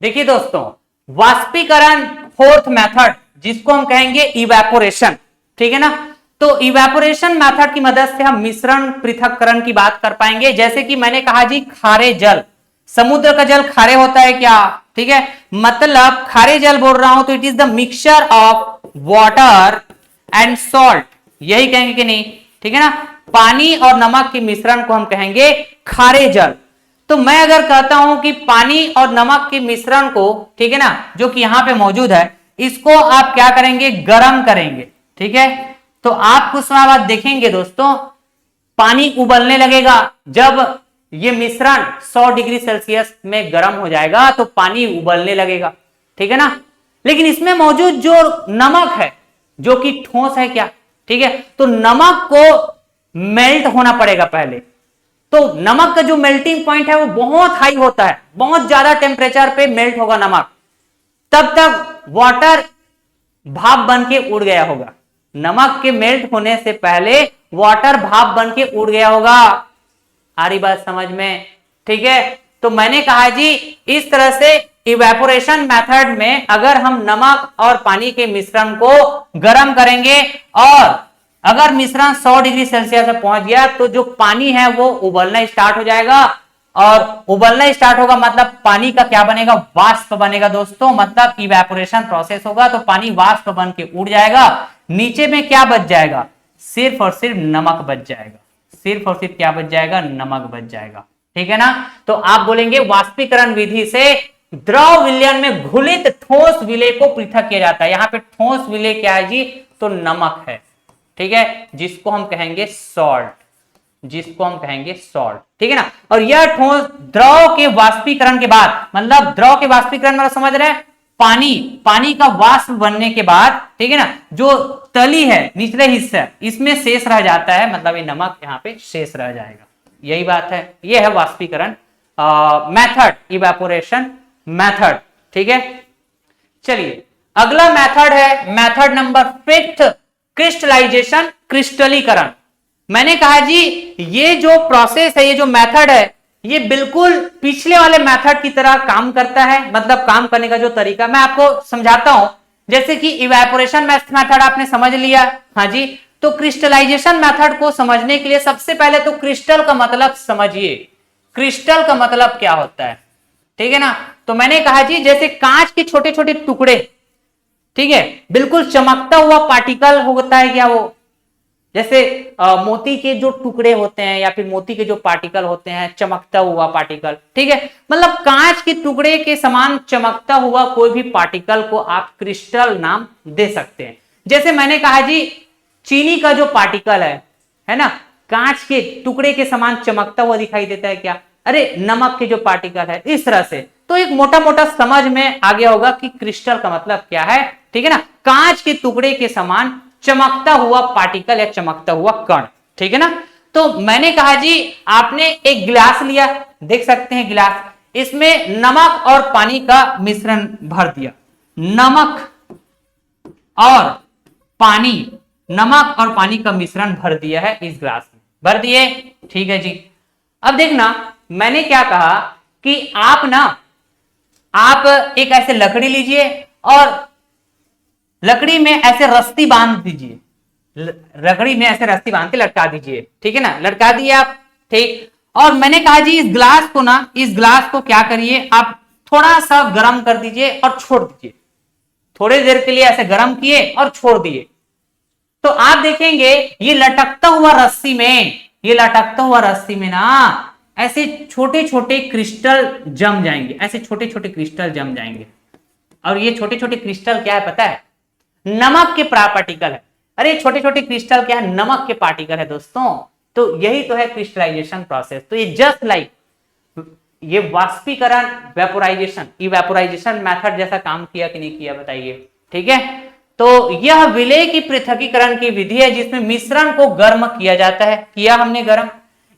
देखिए दोस्तों, वाष्पीकरण फोर्थ मेथड, जिसको हम कहेंगे इवेपोरेशन, ठीक है ना। तो इवेपोरेशन मेथड की मदद से हम मिश्रण पृथक्करण की बात कर पाएंगे। जैसे कि मैंने कहा जी, खारे जल, समुद्र का जल खारे होता है क्या? ठीक है, मतलब खारे जल बोल रहा हूं तो it is the mixture of water and salt, यही कहेंगे कि नहीं? ठीक है ना, पानी और नमक के मिश्रण को हम कहेंगे खारे जल। तो मैं अगर कहता हूं कि पानी और नमक के मिश्रण को, ठीक है ना, जो कि यहां पे मौजूद है, इसको आप क्या करेंगे? गर्म करेंगे। ठीक है, तो आप कुछ समय बाद देखेंगे दोस्तों, पानी उबलने लगेगा। जब ये मिश्रण 100 डिग्री सेल्सियस में गर्म हो जाएगा तो पानी उबलने लगेगा। ठीक है ना, लेकिन इसमें मौजूद जो नमक है, जो कि ठोस है क्या? ठीक है, तो नमक को मेल्ट होना पड़ेगा पहले। तो नमक का जो मेल्टिंग पॉइंट है वो बहुत हाई होता है, बहुत ज्यादा टेम्परेचर पे मेल्ट होगा नमक, तब तक वाटर भाप बन के उड़ गया होगा। नमक के मेल्ट होने से पहले वाटर भाप बन के उड़ गया होगा। आ रही बात समझ में? ठीक है, तो मैंने कहा जी, इस तरह से इवेपोरेशन मेथड में अगर हम नमक और पानी के मिश्रण को गर्म करेंगे और अगर मिश्रण 100 डिग्री सेल्सियस पे पहुंच गया तो जो पानी है वो उबलना स्टार्ट हो जाएगा, और उबलना स्टार्ट होगा मतलब पानी का क्या बनेगा? वाष्प बनेगा दोस्तों। मतलब इवेपोरेशन प्रोसेस होगा तो पानी वाष्प बन के उड़ जाएगा। नीचे में क्या बच जाएगा? सिर्फ और सिर्फ नमक बच जाएगा। सिर्फ और सिर्फ क्या बच जाएगा? नमक बच जाएगा। ठीक है ना, तो आप बोलेंगे वाष्पीकरण विधि से द्रव विलयन में घुलित ठोस विलय को पृथक किया जाता है। यहाँ पे ठोस विलय क्या है जी? तो नमक है। ठीक है, जिसको हम कहेंगे सॉल्ट, जिसको हम कहेंगे सॉल्ट। ठीक है ना, और यह ठोस द्रव के वाष्पीकरण के बाद, मतलब द्रव के वाष्पीकरण मतलब समझ रहे हैं, पानी का वाष्प बनने के बाद, ठीक है ना, जो तली है निचले हिस्से, इसमें शेष रह जाता है, मतलब ये नमक यहाँ पे शेष रह जाएगा। यही बात है, ये है वाष्पीकरण मेथड, इवेपोरेशन मेथड। ठीक है, चलिए अगला मेथड है मेथड नंबर 5, क्रिस्टलाइजेशन, क्रिस्टलीकरण। मैंने कहा जी, ये जो प्रोसेस है, ये जो मेथड है, ये बिल्कुल पिछले वाले मेथड की तरह काम करता है। मतलब काम करने का जो तरीका मैं आपको समझाता हूं। जैसे कि इवेपोरेशन मेथड आपने समझ लिया, हाँ जी, तो क्रिस्टलाइजेशन मेथड को समझने के लिए सबसे पहले तो क्रिस्टल का मतलब समझिए। क्रिस्टल का मतलब क्या होता है? ठीक है ना, तो मैंने कहा जी, जैसे कांच के छोटे छोटे टुकड़े, ठीक है, बिल्कुल चमकता हुआ पार्टिकल होता है क्या? वो जैसे मोती के जो टुकड़े होते हैं या फिर मोती के जो पार्टिकल होते हैं, चमकता हुआ पार्टिकल। ठीक है, मतलब कांच के टुकड़े के समान चमकता हुआ कोई भी पार्टिकल को आप क्रिस्टल नाम दे सकते हैं। जैसे मैंने कहा जी, चीनी का जो पार्टिकल है ना, कांच के टुकड़े के समान चमकता हुआ दिखाई देता है क्या? अरे नमक के जो पार्टिकल है, इस तरह से। तो एक मोटा मोटा समझ में आ गया होगा कि क्रिस्टल का मतलब क्या है। ठीक है ना, कांच के टुकड़े के समान चमकता हुआ पार्टिकल या चमकता हुआ कण। ठीक है ना, तो मैंने कहा जी, आपने एक गिलास लिया, देख सकते हैं गिलास, इसमें नमक और पानी का मिश्रण भर दिया। नमक और पानी, नमक और पानी का मिश्रण भर दिया है इस गिलास में, भर दिए। ठीक है जी, अब देखना, मैंने क्या कहा कि आप एक ऐसे लकड़ी लीजिए और लकड़ी में ऐसे रस्सी बांध दीजिए, लकड़ी में ऐसे रस्सी बांध के लटका दीजिए। ठीक है ना, लटका दिए आप, ठीक। और मैंने कहा जी, इस गिलास को क्या करिए, आप थोड़ा सा गर्म कर दीजिए और छोड़ दीजिए। थोड़ी देर के लिए ऐसे गर्म किए और छोड़ दिए। तो आप देखेंगे ये लटकता हुआ रस्सी में, ये लटकता हुआ रस्सी में ना ऐसे छोटे छोटे क्रिस्टल जम जाएंगे, ऐसे छोटे छोटे क्रिस्टल जम जाएंगे। और ये छोटे छोटे क्रिस्टल क्या है पता है? नमक के पार्टिकल है। अरे छोटे छोटे क्रिस्टल क्या है? नमक के पार्टिकल है दोस्तों। तो यही तो है क्रिस्टलाइजेशन प्रोसेस। तो ये जस्ट लाइक ये वाष्पीकरण, वेपोराइजेशन, इवेपोराइजेशन मेथड जैसा काम किया कि नहीं किया बताइए? ठीक है, तो यह विलेय की पृथकीकरण की विधि है जिसमें मिश्रण को गर्म किया जाता है। किया हमने गर्म,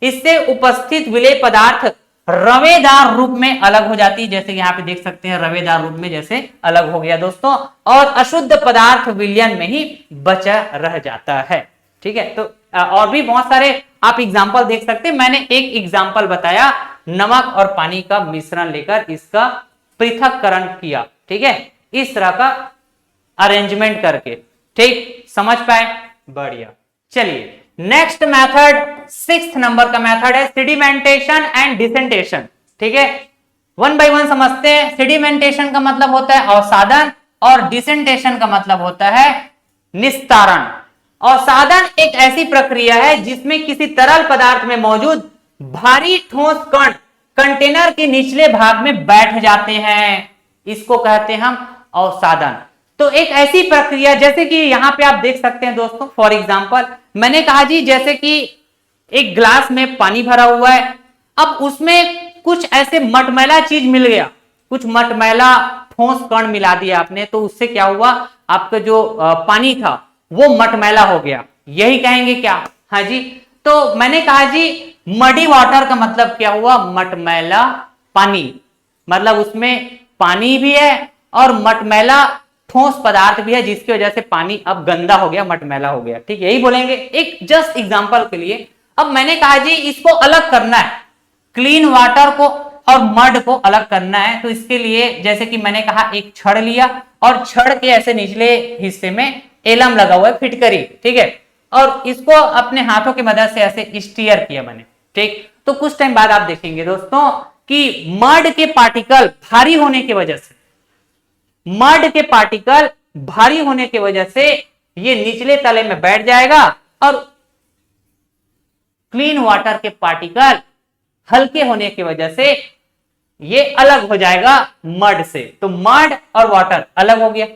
इससे उपस्थित विलेय पदार्थ रवेदार रूप में अलग हो जाती है, जैसे यहाँ पे देख सकते हैं रवेदार रूप में जैसे अलग हो गया दोस्तों, और अशुद्ध पदार्थ विलयन में ही बचा रह जाता है। ठीक है, तो और भी बहुत सारे आप एग्जाम्पल देख सकते हैं। मैंने एक एग्जाम्पल बताया, नमक और पानी का मिश्रण लेकर इसका पृथक्करण किया। ठीक है, इस तरह का अरेंजमेंट करके। ठीक, समझ पाए? बढ़िया। चलिए नेक्स्ट मेथड, 6th नंबर का मेथड है सेडिमेंटेशन एंड डिसेंटेशन। ठीक है, वन बाय वन समझते हैं। सेडिमेंटेशन का मतलब होता है अवसादन और डिसेंटेशन का मतलब होता है निस्तारण। अवसादन एक ऐसी प्रक्रिया है जिसमें किसी तरल पदार्थ में मौजूद भारी ठोस कण कंटेनर के निचले भाग में बैठ जाते हैं, इसको कहते हैं हम अवसादन। तो एक ऐसी प्रक्रिया, जैसे कि यहां पे आप देख सकते हैं दोस्तों, फॉर एग्जांपल मैंने कहा जी जैसे कि एक ग्लास में पानी भरा हुआ है, अब उसमें कुछ ऐसे मटमैला चीज मिल गया, कुछ मटमैला ठोस कण मिला दिया आपने, तो उससे क्या हुआ, आपका जो पानी था वो मटमैला हो गया, यही कहेंगे क्या? हाँ जी। तो मैंने कहा जी मडी वाटर का मतलब क्या हुआ? मटमैला पानी, मतलब उसमें पानी भी है और मटमैला ठोस पदार्थ भी है, जिसकी वजह से पानी अब गंदा हो गया, मटमैला हो गया। ठीक है, यही बोलेंगे एक जस्ट एग्जांपल के लिए। अब मैंने कहा जी इसको अलग करना है, क्लीन वाटर को और मड को अलग करना है। तो इसके लिए जैसे कि मैंने कहा एक छड़ लिया और छड़ के ऐसे निचले हिस्से में एलम लगा हुआ है, फिटकरी। ठीक है, और इसको अपने हाथों की मदद से ऐसे स्टीयर किया मैंने। ठीक, तो कुछ टाइम बाद आप देखेंगे दोस्तों कि मड के पार्टिकल भारी होने की वजह से, मड के पार्टिकल भारी होने की वजह से ये निचले तले में बैठ जाएगा और क्लीन वाटर के पार्टिकल हल्के होने की वजह से ये अलग हो जाएगा मड से। तो मड और वाटर अलग हो गया,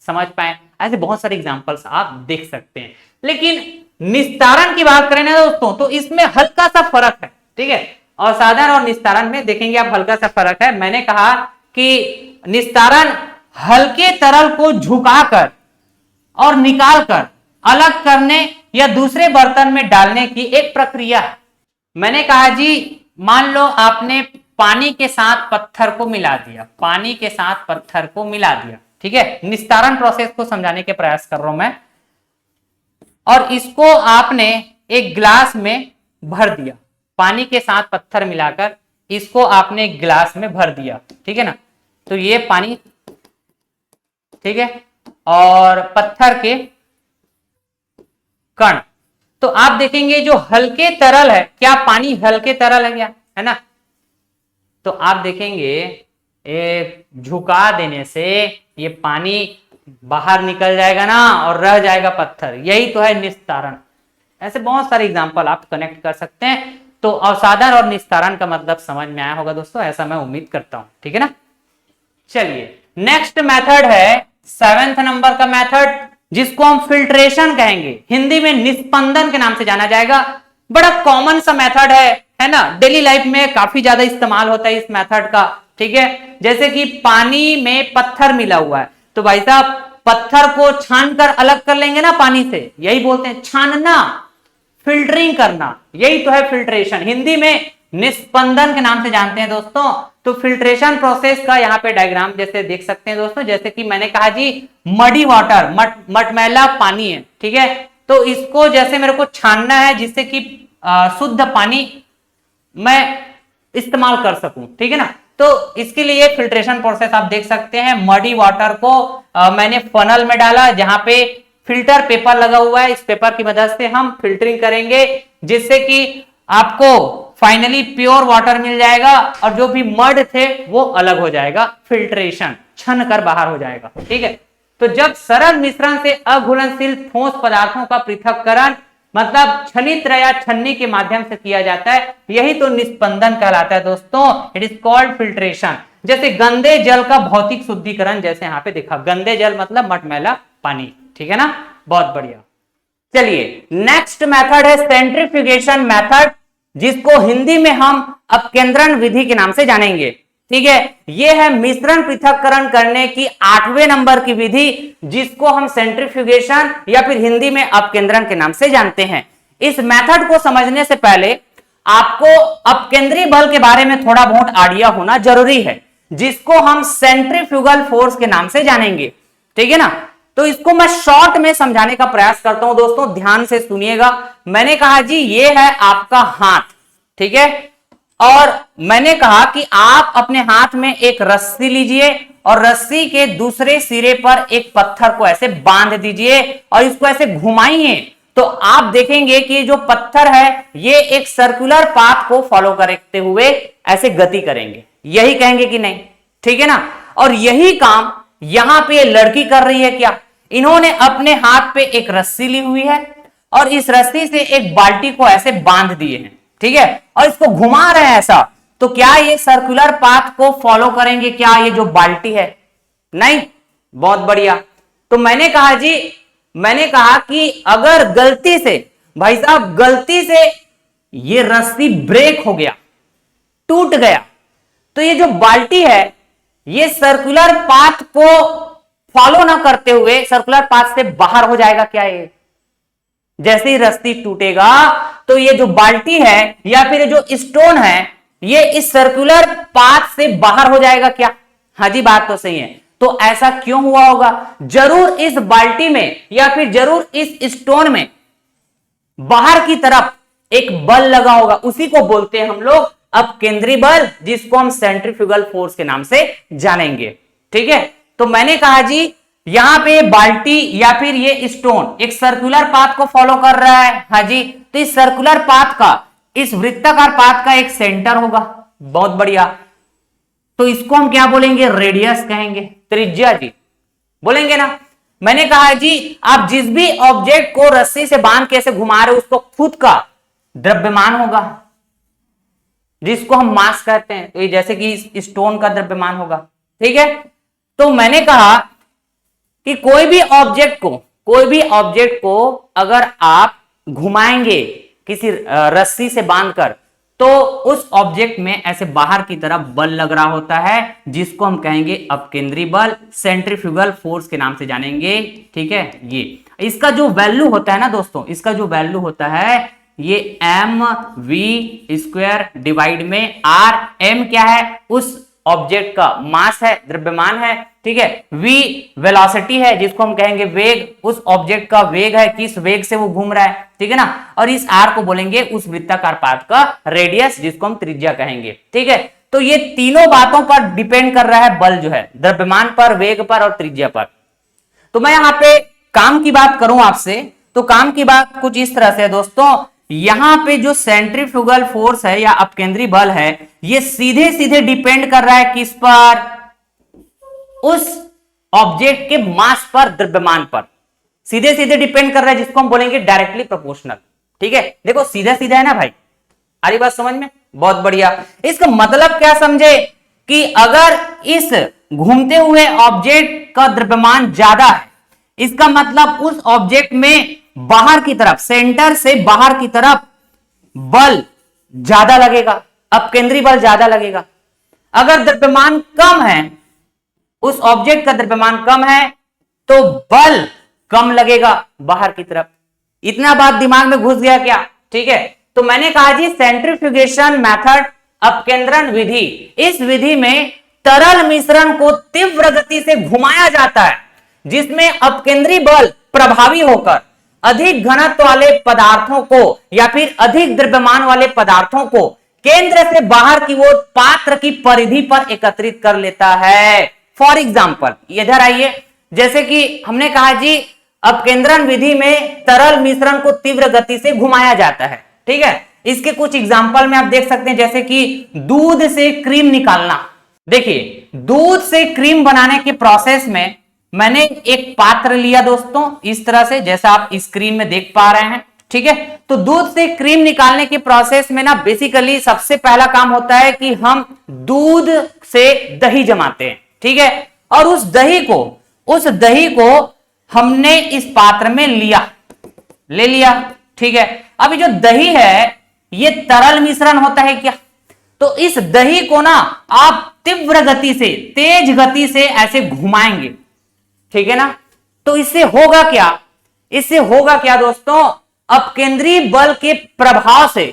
समझ पाए? ऐसे बहुत सारे एग्जांपल्स आप देख सकते हैं। लेकिन निस्तारण की बात करें ना दोस्तों, तो इसमें हल्का सा फर्क है। ठीक है, अवसादन और निस्तारण में देखेंगे आप हल्का सा फर्क है। मैंने कहा कि निस्तारण हल्के तरल को झुकाकर और निकालकर अलग करने या दूसरे बर्तन में डालने की एक प्रक्रिया है। मैंने कहा जी मान लो आपने पानी के साथ पत्थर को मिला दिया, पानी के साथ पत्थर को मिला दिया। ठीक है, निस्तारण प्रोसेस को समझाने के प्रयास कर रहा हूं मैं। और इसको आपने एक गिलास में भर दिया, पानी के साथ पत्थर मिलाकर इसको आपने गिलास में भर दिया। ठीक है ना, तो ये पानी, ठीक है, और पत्थर के कण। तो आप देखेंगे जो हल्के तरल है, क्या पानी हल्के तरल है क्या? है ना, तो आप देखेंगे झुका देने से ये पानी बाहर निकल जाएगा ना और रह जाएगा पत्थर, यही तो है निस्तारण। ऐसे बहुत सारे एग्जांपल आप कनेक्ट कर सकते हैं। तो अवसादन और निस्तारण का मतलब समझ में आया होगा दोस्तों, ऐसा मैं उम्मीद करता हूं। ठीक है ना, चलिए नेक्स्ट मेथड है 7th नंबर का मेथड, जिसको हम फिल्ट्रेशन कहेंगे, हिंदी में निस्पंदन के नाम से जाना जाएगा। बड़ा कॉमन सा मेथड है ना, डेली लाइफ में काफी ज्यादा इस्तेमाल होता है इस मेथड का। ठीक है, जैसे कि पानी में पत्थर मिला हुआ है, तो भाई साहब पत्थर को छानकर अलग कर लेंगे ना पानी से, यही बोलते हैं छानना, फिल्टरिंग करना, यही तो है फिल्ट्रेशन। हिंदी में निस्पंदन के नाम से जानते हैं दोस्तों। तो फिल्ट्रेशन प्रोसेस का यहाँ पे डायग्राम जैसे देख सकते हैं दोस्तों, जैसे कि मैंने कहा जी मडी वाटर, मटमैला पानी है। ठीक है, तो इसको जैसे मेरे को छानना है जिससे कि शुद्ध पानी मैं इस्तेमाल कर सकूं। ठीक है ना, तो इसके लिए फिल्ट्रेशन प्रोसेस आप देख सकते हैं। मडी वाटर को मैंने फनल में डाला जहां पे फिल्टर पेपर लगा हुआ है, इस पेपर की मदद से हम फिल्टरिंग करेंगे जिससे कि आपको फाइनली प्योर वाटर मिल जाएगा और जो भी मड थे वो अलग हो जाएगा, फिल्ट्रेशन छन कर बाहर हो जाएगा। ठीक है, तो जब सरल मिश्रण से अघुलनशील ठोस पदार्थों का पृथक्करण मतलब छनित्र या छन्नी के माध्यम से किया जाता है, यही तो निस्पंदन कहलाता है दोस्तों। It is called filtration. जैसे गंदे जल का भौतिक शुद्धिकरण, जैसे यहां पे देखा, गंदे जल मतलब मटमैला पानी, ठीक है ना, बहुत बढ़िया। चलिए नेक्स्ट मेथड है सेंट्रीफ्यूगेशन मेथड, जिसको हिंदी में हम अपकेंद्रण विधि के नाम से जानेंगे, ठीक है। यह है मिश्रण पृथक्करण करने की 8वें नंबर की विधि, जिसको हम सेंट्रीफ्यूगेशन या फिर हिंदी में अपकेंद्रण के नाम से जानते हैं। इस मेथड को समझने से पहले आपको अपकेंद्रीय बल के बारे में थोड़ा बहुत आइडिया होना जरूरी है, जिसको हम सेंट्रीफ्यूगल फोर्स के नाम से जानेंगे, ठीक है ना। तो इसको मैं शॉर्ट में समझाने का प्रयास करता हूं दोस्तों, ध्यान से सुनिएगा। मैंने कहा जी ये है आपका हाथ, ठीक है, और मैंने कहा कि आप अपने हाथ में एक रस्सी लीजिए और रस्सी के दूसरे सिरे पर एक पत्थर को ऐसे बांध दीजिए और इसको ऐसे घुमाइए, तो आप देखेंगे कि जो पत्थर है ये एक सर्कुलर पाथ को फॉलो करते हुए ऐसे गति करेंगे। यही कहेंगे कि नहीं, ठीक है ना। और यही काम यहां पे लड़की कर रही है। क्या, इन्होंने अपने हाथ पे एक रस्सी ली हुई है और इस रस्सी से एक बाल्टी को ऐसे बांध दिए हैं, ठीक है, और इसको घुमा रहे हैं ऐसा। तो क्या ये सर्कुलर पाथ को फॉलो करेंगे क्या ये जो बाल्टी है? नहीं। बहुत बढ़िया। तो मैंने कहा जी, मैंने कहा कि अगर गलती से, भाई साहब गलती से ये रस्सी ब्रेक हो गया, टूट गया, तो ये जो बाल्टी है ये सर्कुलर पाथ को फॉलो ना करते हुए सर्कुलर पाथ से बाहर हो जाएगा क्या? ये जैसे ही रस्सी टूटेगा तो ये जो बाल्टी है या फिर ये जो स्टोन है ये इस सर्कुलर पाथ से बाहर हो जाएगा क्या? हाँ जी, बात तो सही है। तो ऐसा क्यों हुआ होगा? जरूर इस बाल्टी में या फिर जरूर इस स्टोन में बाहर की तरफ एक बल लगा होगा, उसी को बोलते हैं हम लोग अपकेंद्री बल, जिसको हम सेंट्रीफ्यूगल फोर्स के नाम से जानेंगे, ठीक है। तो मैंने कहा जी यहां पे बाल्टी या फिर ये स्टोन एक सर्कुलर पाथ को फॉलो कर रहा है, हाँ जी। तो इस सर्कुलर पाथ का, इस वृत्ताकार पाथ का एक सेंटर होगा। बहुत बढ़िया। तो इसको हम क्या बोलेंगे? रेडियस कहेंगे, त्रिज्या जी बोलेंगे ना। मैंने कहा जी आप जिस भी ऑब्जेक्ट को रस्सी से बांध के ऐसे घुमा रहे हो उसको खुद का द्रव्यमान होगा, जिसको हम मास कहते हैं। तो ये जैसे कि स्टोन का द्रव्यमान होगा, ठीक है। तो मैंने कहा कि कोई भी ऑब्जेक्ट को अगर आप घुमाएंगे किसी रस्सी से बांधकर, तो उस ऑब्जेक्ट में ऐसे बाहर की तरफ बल लग रहा होता है, जिसको हम कहेंगे अपकेंद्री बल, सेंट्रीफ्यूगल फोर्स के नाम से जानेंगे, ठीक है। ये इसका जो वैल्यू होता है ना दोस्तों, इसका जो वैल्यू होता है ये mv² डिवाइड में r। m क्या है? उस ऑब्जेक्ट का मास है, द्रव्यमान है, ठीक है। v वेलोसिटी है, जिसको हम कहेंगे वेग, उस ऑब्जेक्ट का वेग है, किस वेग से वो घूम रहा है, ठीक है ना। और इस r को बोलेंगे उस वृत्ताकार पाथ का रेडियस, जिसको हम त्रिज्या कहेंगे, ठीक है। तो ये तीनों बातों पर डिपेंड कर रहा है बल जो है, द्रव्यमान पर, वेग पर और त्रिज्या पर। तो मैं यहां पे काम की बात करूं आपसे, तो काम की बात कुछ इस तरह से है दोस्तों। यहां पे जो सेंट्रीफ्यूगल फोर्स है या अपकेंद्री बल है, ये सीधे सीधे डिपेंड कर रहा है किस पर? उस ऑब्जेक्ट के मास पर, द्रव्यमान पर सीधे सीधे डिपेंड कर रहा है, जिसको हम बोलेंगे डायरेक्टली प्रोपोर्शनल, ठीक है। देखो सीधा सीधा है ना भाई, आ रही बात समझ में? बहुत बढ़िया। इसका मतलब क्या समझे कि अगर इस घूमते हुए ऑब्जेक्ट का द्रव्यमान ज्यादा है, इसका मतलब उस ऑब्जेक्ट में बाहर की तरफ, सेंटर से बाहर की तरफ बल ज्यादा लगेगा, अपकेंद्री बल ज्यादा लगेगा। अगर द्रव्यमान कम है, उस ऑब्जेक्ट का द्रव्यमान कम है, तो बल कम लगेगा बाहर की तरफ। इतना बात दिमाग में घुस गया क्या? ठीक है। तो मैंने कहा जी सेंट्रीफ्यूगेशन मेथड, अपकेंद्रण विधि, इस विधि में तरल मिश्रण को तीव्र गति से घुमाया जाता है, जिसमें अपकेंद्री बल प्रभावी होकर अधिक घनत्व वाले पदार्थों को या फिर अधिक द्रव्यमान वाले पदार्थों को केंद्र से बाहर की ओर पात्र की परिधि पर एकत्रित कर लेता है। फॉर एग्जाम्पल इधर आइए, जैसे कि हमने कहा जी अपकेंद्रण विधि में तरल मिश्रण को तीव्र गति से घुमाया जाता है, ठीक है। इसके कुछ एग्जाम्पल में आप देख सकते हैं, जैसे कि दूध से क्रीम निकालना। देखिए दूध से क्रीम बनाने के प्रोसेस में मैंने एक पात्र लिया दोस्तों, इस तरह से जैसा आप स्क्रीन में देख पा रहे हैं, ठीक है। तो दूध से क्रीम निकालने की प्रोसेस में ना बेसिकली सबसे पहला काम होता है कि हम दूध से दही जमाते हैं, ठीक है। और उस दही को हमने इस पात्र में ले लिया, ठीक है। अभी जो दही है ये तरल मिश्रण होता है क्या, तो इस दही को ना आप तीव्र गति से, तेज गति से ऐसे घुमाएंगे, ठीक है ना। तो इससे होगा क्या दोस्तों, अपकेंद्री बल के प्रभाव से,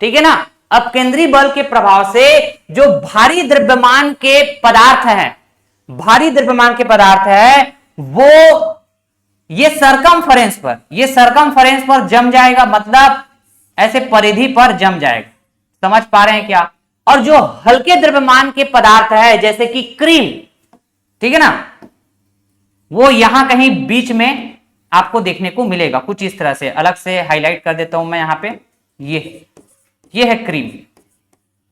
ठीक है ना, अपकेंद्री बल के प्रभाव से जो भारी द्रव्यमान के पदार्थ है वो ये सरकमफरेंस पर जम जाएगा, मतलब ऐसे परिधि पर जम जाएगा, समझ पा रहे हैं क्या। और जो हल्के द्रव्यमान के पदार्थ है जैसे कि क्रीम, ठीक है ना, वो यहां कहीं बीच में आपको देखने को मिलेगा, कुछ इस तरह से। अलग से हाईलाइट कर देता हूं मैं यहां पे, ये है क्रीम।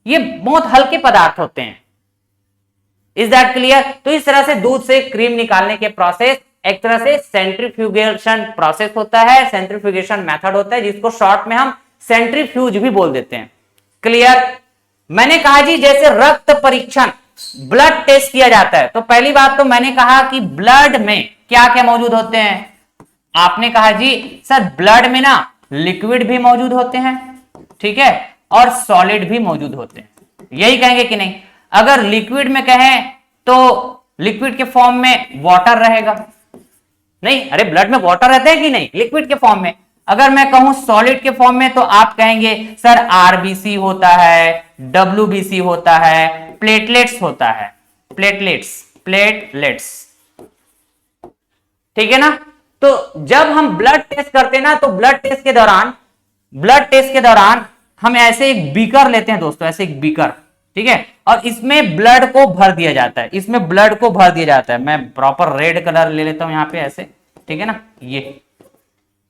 ये बहुत हल्के पदार्थ होते हैं, इज दैट क्लियर। तो इस तरह से दूध से क्रीम निकालने के प्रोसेस एक तरह से सेंट्रीफ्यूगेशन प्रोसेस होता है, सेंट्रीफ्यूगेशन मेथड होता है, जिसको शॉर्ट में हम सेंट्रीफ्यूज भी बोल देते हैं। क्लियर। मैंने कहा जी जैसे रक्त परीक्षण, ब्लड टेस्ट किया जाता है, तो पहली बात तो मैंने कहा कि ब्लड में क्या क्या मौजूद होते हैं। आपने कहा जी सर ब्लड में ना लिक्विड भी मौजूद होते हैं, ठीक है, और सॉलिड भी मौजूद होते हैं, यही कहेंगे कि नहीं। अगर लिक्विड में कहें तो लिक्विड के फॉर्म में वाटर रहेगा, नहीं, अरे ब्लड में वाटर रहते हैं कि नहीं, लिक्विड के फॉर्म में। अगर मैं कहूं सॉलिड के फॉर्म में तो आप कहेंगे सर आरबीसी होता है, डब्ल्यूबीसी होता है, प्लेटलेट्स होता है, प्लेटलेट्स, ठीक है ना। तो जब हम ब्लड टेस्ट करते हैं ना, तो ब्लड टेस्ट के दौरान हम ऐसे एक बीकर लेते हैं दोस्तों, ऐसे एक बीकर, ठीक है, और इसमें ब्लड को भर दिया जाता है, मैं प्रॉपर रेड कलर ले लेता हूं यहां पे ऐसे, ठीक है ना।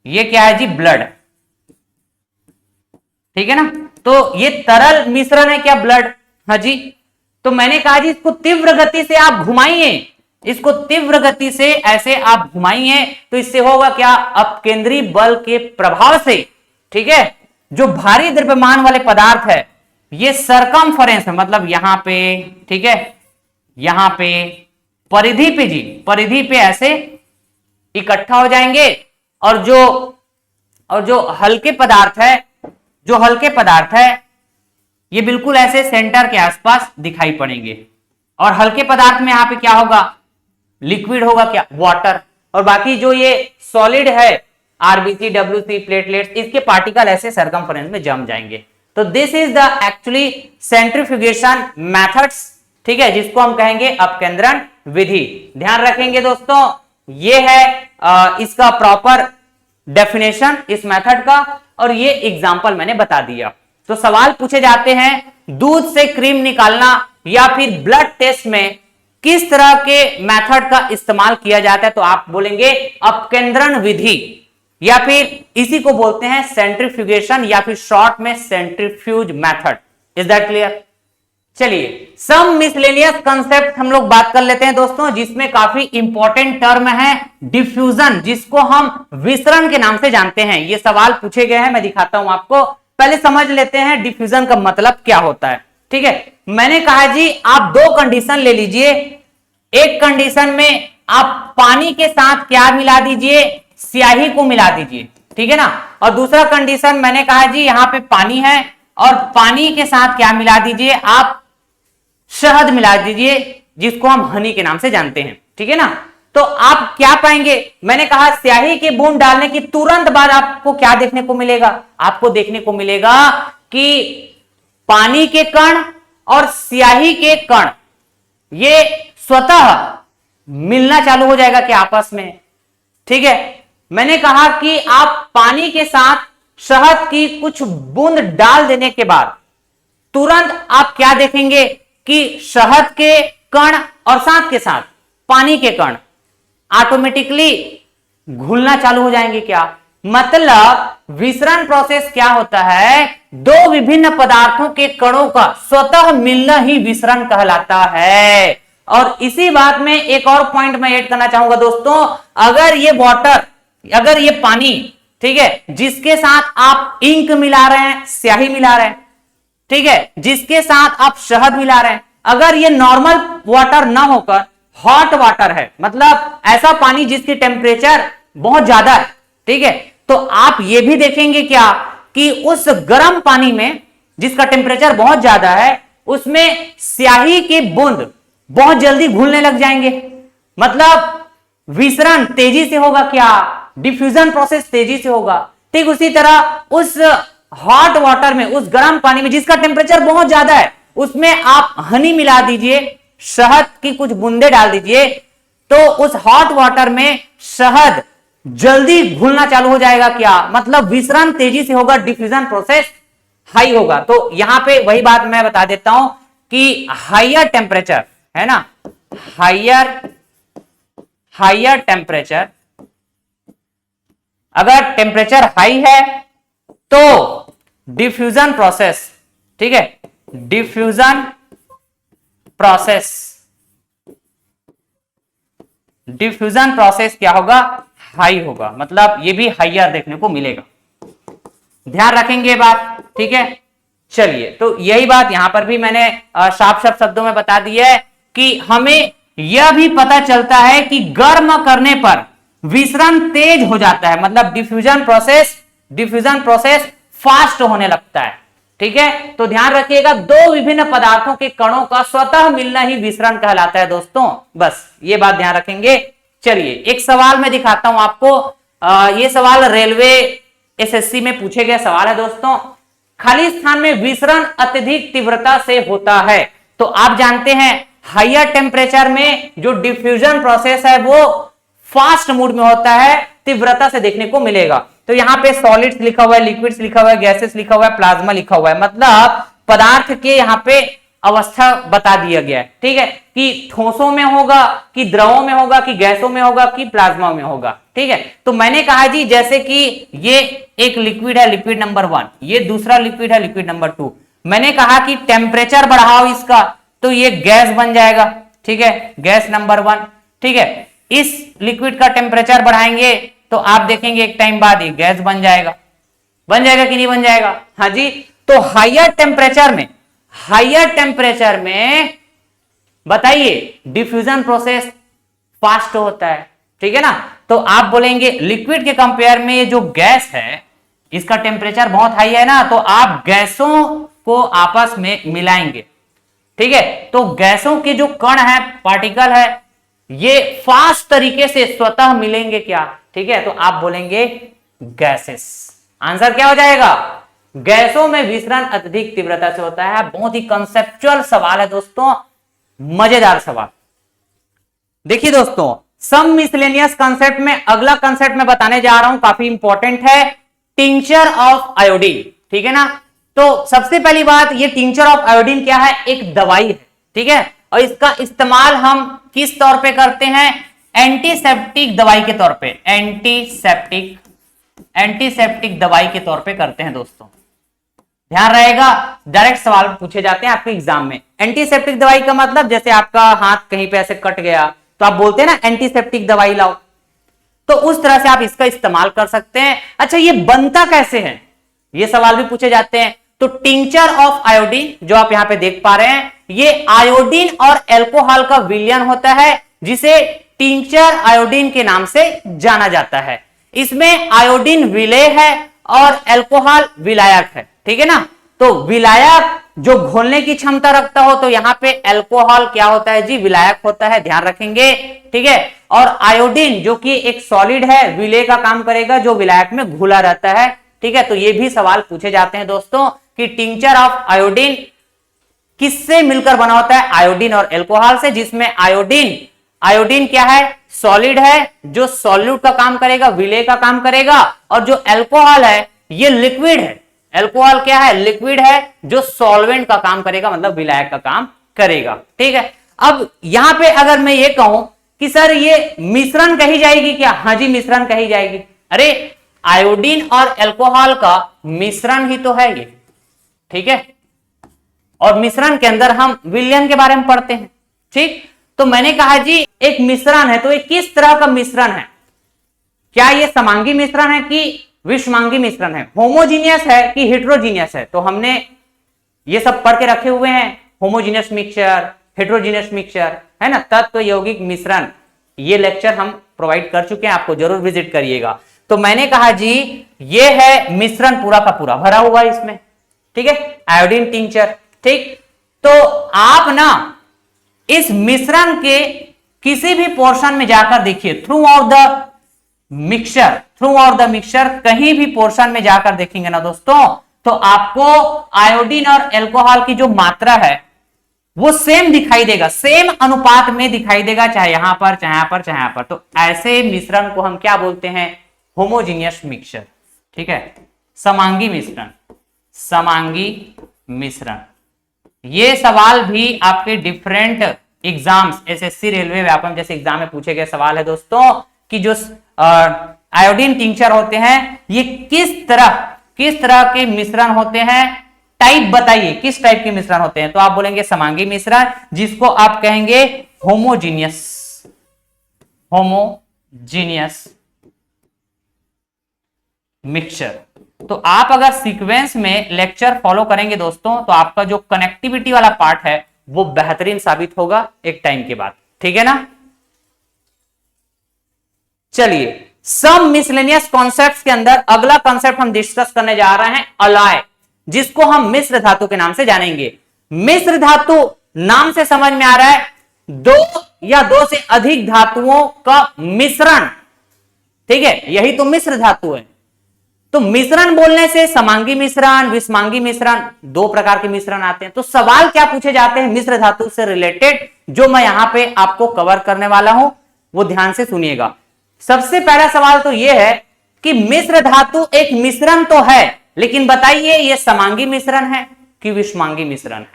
ये क्या है जी, ब्लड, ठीक है ना। तो ये तरल मिश्रण है क्या, ब्लड, हाँ जी। तो मैंने कहा जी इसको तीव्र गति से आप घुमाइए, ऐसे आप घुमाइए, तो इससे होगा क्या, अपकेंद्री बल के प्रभाव से, ठीक है, जो भारी द्रव्यमान वाले पदार्थ है ये सरकमफरेंस में, मतलब यहां पे, ठीक है, यहां पे परिधि पे ऐसे इकट्ठा हो जाएंगे, और जो हल्के पदार्थ है ये बिल्कुल ऐसे सेंटर के आसपास दिखाई पड़ेंगे। और हल्के पदार्थ में यहां पे क्या होगा, लिक्विड होगा क्या, वाटर। और बाकी जो ये सॉलिड है आरबीसी, डब्ल्यूसी, प्लेटलेट्स, इसके पार्टिकल ऐसे सरकमफरेंस में जम जाएंगे। तो this is the actually centrifugation methods, ठीक है, जिसको हम कहेंगे अपकेंद्रण विधि। ध्यान रखेंगे दोस्तों, ये है इसका प्रॉपर डेफिनेशन इस मेथड का, और ये एग्जांपल मैंने बता दिया। तो सवाल पूछे जाते हैं दूध से क्रीम निकालना या फिर ब्लड टेस्ट में किस तरह के मेथड का इस्तेमाल किया जाता है, तो आप बोलेंगे अपकेंद्रण विधि, या फिर इसी को बोलते हैं सेंट्रीफ्यूगेशन, या फिर शॉर्ट में centrifuge method. Is that clear. चलिए सम मिसलेनियस कंसेप्ट हम लोग बात कर लेते हैं दोस्तों, जिसमें काफी इंपॉर्टेंट टर्म है डिफ्यूजन, जिसको हम विसरण के नाम से जानते हैं। ये सवाल पूछे गए हैं, मैं दिखाता हूं आपको। पहले समझ लेते हैं डिफ्यूजन का मतलब क्या होता है, ठीक है। मैंने कहा जी आप दो कंडीशन ले लीजिए, एक कंडीशन में आप पानी के साथ क्या मिला दीजिए, स्याही को मिला दीजिए, ठीक है ना। और दूसरा कंडीशन मैंने कहा जी यहां पे पानी है और पानी के साथ क्या मिला दीजिए, आप शहद मिला दीजिए, जिसको हम हनी के नाम से जानते हैं, ठीक है ना। तो आप क्या पाएंगे, मैंने कहा स्याही की बूंद डालने की तुरंत बाद आपको क्या देखने को मिलेगा, आपको देखने को मिलेगा कि पानी के कण और स्याही के कण ये स्वतः मिलना चालू हो जाएगा कि आपस में, ठीक है। मैंने कहा कि आप पानी के साथ शहद की कुछ बूंद डाल देने के बाद तुरंत आप क्या देखेंगे कि शहद के कण और साथ के साथ पानी के कण ऑटोमेटिकली घुलना चालू हो जाएंगे। क्या मतलब विसरण प्रोसेस क्या होता है, दो विभिन्न पदार्थों के कणों का स्वतः मिलना ही विसरण कहलाता है। और इसी बात में एक और पॉइंट मैं ऐड करना चाहूंगा दोस्तों, अगर ये वाटर, अगर ये पानी, ठीक है, जिसके साथ आप इंक मिला रहे हैं, स्याही मिला रहे हैं, ठीक है, जिसके साथ आप शहद मिला रहे हैं, अगर ये नॉर्मल वाटर ना होकर हॉट वाटर है, मतलब ऐसा पानी जिसकी टेम्परेचर बहुत ज्यादा है, ठीक है, तो आप ये भी देखेंगे क्या कि उस गर्म पानी में जिसका टेम्परेचर बहुत ज्यादा है, उसमें स्याही के बूंद बहुत जल्दी घुलने लग जाएंगे, मतलब विसरण तेजी से होगा, क्या डिफ्यूजन प्रोसेस तेजी से होगा। ठीक उसी तरह उस हॉट वाटर में, उस गर्म पानी में जिसका टेम्परेचर बहुत ज्यादा है, उसमें आप हनी मिला दीजिए, शहद की कुछ बूंदे डाल दीजिए, तो उस हॉट वाटर में शहद जल्दी घुलना चालू हो जाएगा, क्या मतलब विसरण तेजी से होगा, डिफ्यूजन प्रोसेस हाई होगा। तो यहां पे वही बात मैं बता देता हूं कि हायर टेम्परेचर है ना, हायर टेम्परेचर, अगर टेम्परेचर हाई है तो डिफ्यूजन प्रोसेस, ठीक है, डिफ्यूजन प्रोसेस क्या होगा, हाई होगा, मतलब ये भी हाइयर देखने को मिलेगा, ध्यान रखेंगे बात, ठीक है। चलिए, तो यही बात यहां पर भी मैंने साफ साफ शब्दों में बता दी है कि हमें यह भी पता चलता है कि गर्म करने पर विसरण तेज हो जाता है, मतलब डिफ्यूजन प्रोसेस फास्ट होने लगता है, ठीक है। तो ध्यान रखिएगा, दो विभिन्न पदार्थों के कणों का स्वतः मिलना ही विसरण कहलाता है दोस्तों, बस ये बात ध्यान रखेंगे। चलिए, एक सवाल मैं दिखाता हूं आपको, ये सवाल रेलवे एसएससी में पूछे गए सवाल है दोस्तों। खाली स्थान में विसरण अत्यधिक तीव्रता से होता है, तो आप जानते हैं हायर टेम्परेचर में जो डिफ्यूजन प्रोसेस है वो फास्ट मूड में होता है, तीव्रता से देखने को मिलेगा। तो यहां पे सॉलिड्स लिखा हुआ है, लिक्विड्स लिखा हुआ है, गैसेस लिखा हुआ है, प्लाज्मा लिखा हुआ है, मतलब पदार्थ के यहां पे अवस्था बता दिया गया है, ठीक है, कि ठोसों में होगा, कि द्रवों में होगा, कि गैसों में होगा, कि प्लाज्मा में होगा, ठीक है। तो मैंने कहा जी, जैसे कि ये एक लिक्विड है, लिक्विड नंबर 1, ये दूसरा लिक्विड है, लिक्विड नंबर 2, मैंने कहा कि टेम्परेचर बढ़ाओ इसका, तो ये गैस बन जाएगा, ठीक है, गैस नंबर 1, ठीक है। इस लिक्विड का टेम्परेचर बढ़ाएंगे तो आप देखेंगे एक टाइम बाद ये गैस बन जाएगा कि नहीं बन जाएगा, हाँ जी। तो हायर टेम्परेचर में बताइए डिफ्यूजन प्रोसेस फास्ट होता है, ठीक है ना। तो आप बोलेंगे लिक्विड के कंपेयर में ये जो गैस है इसका टेम्परेचर बहुत हाई है ना, तो आप गैसों को आपस में मिलाएंगे, ठीक है। तो गैसों के जो कण है, पार्टिकल है, ये फास्ट तरीके से स्वतः मिलेंगे क्या, ठीक है, तो आप बोलेंगे गैसेस। आंसर क्या हो जाएगा, गैसों में विसरण अत्यधिक तीव्रता से होता है। बहुत ही कंसेप्चुअल सवाल है दोस्तों, मजेदार सवाल। देखिए दोस्तों, सम मिसलेनियस कंसेप्ट में अगला कंसेप्ट मैं बताने जा रहा हूं, काफी इंपॉर्टेंट है, टिंचर ऑफ आयोडीन, ठीक है ना। तो सबसे पहली बात, ये टिंचर ऑफ आयोडीन क्या है, एक दवाई है, ठीक है, और इसका इस्तेमाल हम किस तौर पे करते हैं, एंटीसेप्टिक दवाई के तौर पे, एंटीसेप्टिक दवाई के तौर पे करते हैं दोस्तों। ध्यान रहेगा, डायरेक्ट सवाल पूछे जाते हैं आपके एग्जाम में। एंटीसेप्टिक दवाई का मतलब, जैसे आपका हाथ कहीं पे ऐसे कट गया तो आप बोलते हैं ना एंटीसेप्टिक दवाई लाओ, तो उस तरह से आप इसका इस्तेमाल कर सकते हैं। अच्छा, ये बनता कैसे है, ये सवाल भी पूछे जाते हैं। तो टिंचर ऑफ आयोडीन जो आप यहां पे देख पा रहे हैं, ये आयोडीन और अल्कोहल का विलयन होता है, जिसे टिंचर आयोडीन के नाम से जाना जाता है। इसमें आयोडीन विलेय है और अल्कोहल विलायक है, ठीक है ना। तो विलायक जो घोलने की क्षमता रखता हो, तो यहां पे अल्कोहल क्या होता है जी, विलायक होता है, ध्यान रखेंगे, ठीक है। और आयोडीन जो कि एक सॉलिड है, विलेय का काम करेगा, जो विलायक में घुला रहता है, ठीक है। तो ये भी सवाल पूछे जाते हैं दोस्तों कि टिंचर ऑफ आयोडीन किससे मिलकर बना होता है, आयोडीन और अल्कोहल से, जिसमें आयोडीन क्या है, सॉलिड है, जो सॉल्यूट का काम करेगा, विलेय का काम करेगा, और जो अल्कोहल है ये लिक्विड है। अल्कोहल क्या है, लिक्विड है, जो सॉल्वेंट का काम करेगा, मतलब विलायक का काम करेगा, ठीक है। अब यहां पे अगर मैं ये कहूं कि सर ये मिश्रण कही जाएगी क्या, हाँ जी मिश्रण कही जाएगी। अरे आयोडीन और अल्कोहल का मिश्रण ही तो है ये, ठीक है, और मिश्रण के अंदर हम विलयन के बारे में पढ़ते हैं, ठीक। तो मैंने कहा जी एक मिश्रण है, तो ये किस तरह का मिश्रण है? क्या ये समांगी मिश्रण है कि विषमांगी मिश्रण है? होमोजीनियस है कि हेट्रोजीनियस है? तो हमने ये सब पढ़ के रखे हुए हैं, होमोजीनियस मिक्सचर, हेट्रोजीनियस मिक्सचर, है ना, तत्व यौगिक मिश्रण। ये लेक्चर हम प्रोवाइड कर चुके हैं, आपको जरूर विजिट करिएगा। तो मैंने कहा जी ये है मिश्रण पूरा का पूरा भरा हुआ है इसमें, ठीक है, आयोडीन टिंचर। ठीक, तो आप ना इस मिश्रण के किसी भी पोर्शन में जाकर देखिए, थ्रू आउट द मिक्सचर कहीं भी पोर्शन में जाकर देखेंगे ना दोस्तों, तो आपको आयोडीन और एल्कोहल की जो मात्रा है वो सेम दिखाई देगा, सेम अनुपात में दिखाई देगा, चाहे यहां पर, चाहे यहां पर, चाहे यहां पर। तो ऐसे मिश्रण को हम क्या बोलते हैं? Homogeneous mixture. ठीक है, समांगी मिश्रण, समांगी मिश्रण। ये सवाल भी आपके different exams, SSC, railway, Vyapam जैसे एग्जाम में पूछे गए सवाल है दोस्तों, कि जो आयोडीन टिंचर होते हैं ये किस तरह के मिश्रण होते हैं, टाइप बताइए, किस टाइप के मिश्रण होते हैं? तो आप बोलेंगे समांगी मिश्रण, जिसको आप कहेंगे होमोजीनियस मिक्सचर। तो आप अगर सीक्वेंस में लेक्चर फॉलो करेंगे दोस्तों, तो आपका जो कनेक्टिविटी वाला पार्ट है वो बेहतरीन साबित होगा एक टाइम के बाद। ठीक है ना? चलिए, सम मिसलेनियस कॉन्सेप्ट्स के अंदर अगला कॉन्सेप्ट हम डिस्कस करने जा रहे हैं अलॉय, जिसको हम मिश्र धातु के नाम से जानेंगे। मिश्र धातु नाम से समझ में आ रहा है दो या दो से अधिक धातुओं का मिश्रण। ठीक है, यही तो मिश्र धातु है। तो मिश्रण बोलने से समांगी मिश्रण, विषमांगी मिश्रण, दो प्रकार के मिश्रण आते हैं। तो सवाल क्या पूछे जाते हैं मिश्र धातु से रिलेटेड, जो मैं यहां पे आपको कवर करने वाला हूं, वो ध्यान से सुनिएगा। सबसे पहला सवाल तो यह है कि मिश्र धातु एक मिश्रण तो है, लेकिन बताइए ये समांगी मिश्रण है कि विषमांगी मिश्रण है?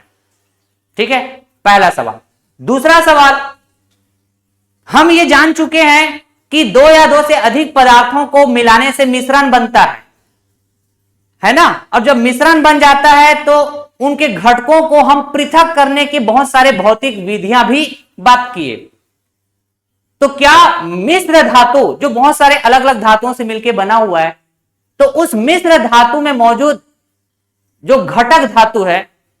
ठीक है, पहला सवाल। दूसरा सवाल, हम ये जान चुके हैं कि दो या दो से अधिक पदार्थों को मिलाने से मिश्रण बनता है ना? और जब मिश्रण बन जाता है तो उनके घटकों को हम पृथक करने के बहुत सारे भौतिक विधियां भी बात किए। तो क्या मिश्र धातु जो बहुत सारे अलग अलग धातुओं से मिलकर बना हुआ है, तो उस मिश्र धातु में मौजूद जो घटक धातु है,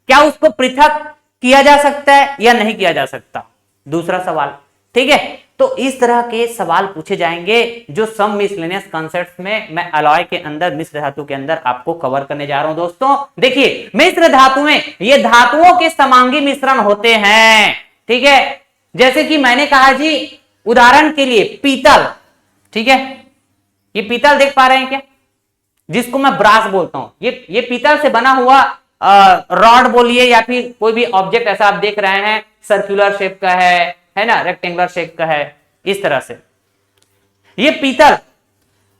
क्या उसको पृथक किया जा सकता है या नहीं किया जा सकता? दूसरा सवाल। ठीक है, तो इस तरह के सवाल पूछे जाएंगे जो सम मिसलेनियस कॉन्सेप्ट्स में मैं अलॉय के अंदर, मिश्र धातु के अंदर आपको कवर करने जा रहा हूं दोस्तों। देखिए, मिश्र धातु में ये धातुओं के समांगी मिश्रण होते हैं। ठीक है, जैसे कि मैंने कहा जी, उदाहरण के लिए पीतल। ठीक है, ये पीतल देख पा रहे हैं क्या, जिसको मैं ब्रास बोलता हूं? ये पीतल से बना हुआ रॉड बोलिए या फिर कोई भी ऑब्जेक्ट ऐसा आप देख रहे हैं, सर्कुलर शेप का है ना, रेक्टेंगुलर शेप का है, इस तरह से ये पीतल।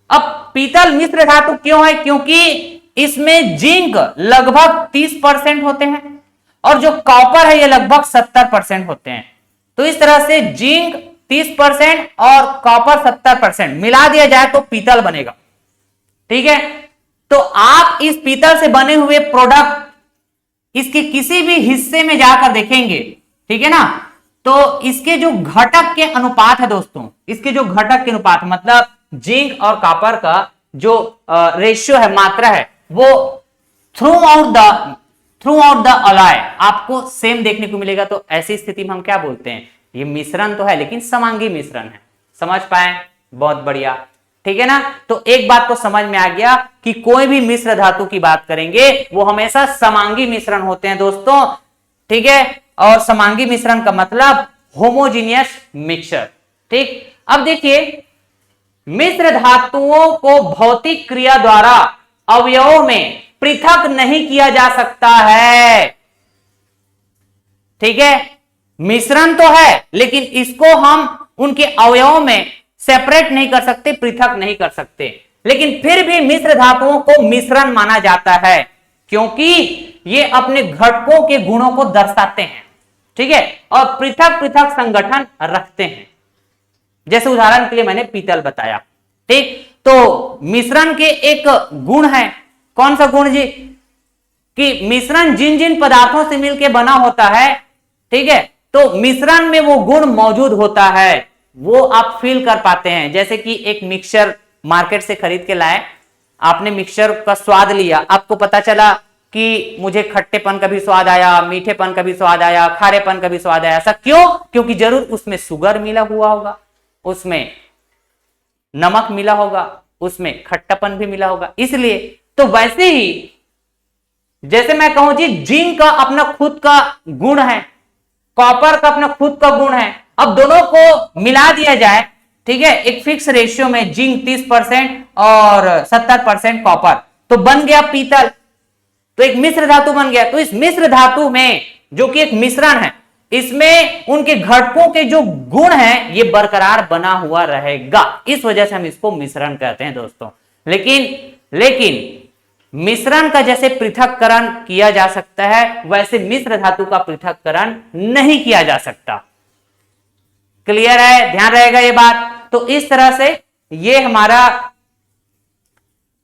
अब पीतल मिश्र धातु क्यों है? क्योंकि इसमें जिंक लगभग 30% होते हैं और जो कॉपर है ये लगभग 70% होते हैं। तो इस तरह से जिंक 30% और कॉपर 70% मिला दिया जाए तो पीतल बनेगा। ठीक है, तो आप इस पीतल से बने हुए प्रोडक्ट इसके किसी भी हिस्से में जाकर देखेंगे, ठीक है ना, तो इसके जो घटक के अनुपात है दोस्तों, इसके जो घटक के अनुपात मतलब जिंक और कॉपर का जो रेशियो है, मात्रा है, वो थ्रू आउट द अलॉय आपको सेम देखने को मिलेगा। तो ऐसी स्थिति में हम क्या बोलते हैं? ये मिश्रण तो है लेकिन समांगी मिश्रण है। समझ पाए? बहुत बढ़िया। ठीक है ना? तो एक बात तो समझ में आ गया कि कोई भी मिश्र धातु की बात करेंगे वो हमेशा समांगी मिश्रण होते हैं दोस्तों। ठीक है, और समांगी मिश्रण का मतलब होमोजीनियस मिक्सचर। ठीक, अब देखिए, मिश्र धातुओं को भौतिक क्रिया द्वारा अवयवों में पृथक नहीं किया जा सकता है। ठीक है, मिश्रण तो है लेकिन इसको हम उनके अवयवों में सेपरेट नहीं कर सकते, पृथक नहीं कर सकते। लेकिन फिर भी मिश्र धातुओं को मिश्रण माना जाता है क्योंकि ये अपने घटकों के गुणों को दर्शाते हैं। ठीक है, और पृथक पृथक संगठन रखते हैं। जैसे उदाहरण के लिए मैंने पीतल बताया। ठीक, तो मिश्रण के एक गुण है, कौन सा गुण जी? कि मिश्रण जिन जिन पदार्थों से मिलकर बना होता है, ठीक है, तो मिश्रण में वो गुण मौजूद होता है, वो आप फील कर पाते हैं। जैसे कि एक मिक्सचर मार्केट से खरीद के लाए, आपने मिक्सचर का स्वाद लिया, आपको पता चला कि मुझे खट्टेपन का भी स्वाद आया, मीठेपन का भी स्वाद आया, खारेपन का भी स्वाद आया। ऐसा क्यों? क्योंकि जरूर उसमें शुगर मिला हुआ होगा, उसमें नमक मिला होगा, उसमें खट्टापन भी मिला होगा, इसलिए। तो वैसे ही जैसे मैं कहूं जी, जिंक का अपना खुद का गुण है, कॉपर का अपना खुद का गुण है, अब दोनों को मिला दिया जाए, ठीक है, एक फिक्स रेशियो में, जिंक 30% और 70% कॉपर, तो बन गया पीतल, तो एक मिश्र धातु बन गया। तो इस मिश्र धातु में, जो कि एक मिश्रण है, इसमें उनके घटकों के जो गुण हैं ये बरकरार बना हुआ रहेगा, इस वजह से हम इसको मिश्रण कहते हैं दोस्तों। लेकिन मिश्रण का जैसे पृथक्करण किया जा सकता है, वैसे मिश्र धातु का पृथक्करण नहीं किया जा सकता। क्लियर है? ध्यान रहेगा ये बात। तो इस तरह से ये हमारा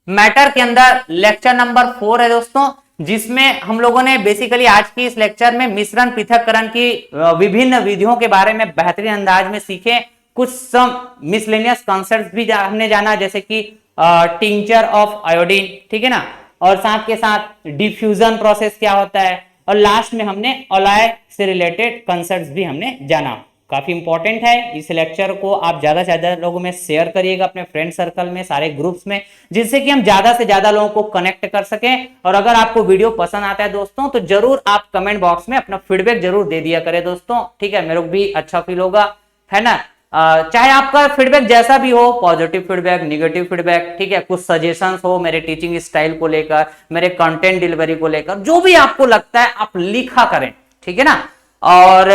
मैटर के अंदर लेक्चर नंबर 4 है दोस्तों, जिसमें हम लोगों ने बेसिकली आज की इस लेक्चर में मिश्रण पृथक्करण की विभिन्न विधियों के बारे में बेहतरीन अंदाज में सीखे। कुछ सम मिसलेनियस कॉन्सेप्ट्स भी हमने जाना, जैसे कि टिंचर ऑफ आयोडीन, ठीक है ना, और साथ के साथ डिफ्यूजन प्रोसेस क्या होता है, और लास्ट में हमने अलॉय से रिलेटेड कॉन्सेप्ट्स भी हमने जाना। काफी इंपॉर्टेंट है। इस लेक्चर को आप ज्यादा से ज्यादा लोगों में शेयर करिएगा, अपने फ्रेंड सर्कल में, सारे ग्रुप्स में, जिससे कि हम ज्यादा से ज्यादा लोगों को कनेक्ट कर सकें। और अगर आपको वीडियो पसंद आता है दोस्तों, तो जरूर आप कमेंट बॉक्स में अपना फीडबैक जरूर दे दिया करें दोस्तों, ठीक है, मेरे को भी अच्छा फील होगा, है ना। चाहे आपका फीडबैक जैसा भी हो, पॉजिटिव फीडबैक, निगेटिव फीडबैक, ठीक है, कुछ सजेशंस हो मेरे टीचिंग स्टाइल को लेकर, मेरे कंटेंट डिलीवरी को लेकर, जो भी आपको लगता है आप लिखा करें, ठीक है ना। और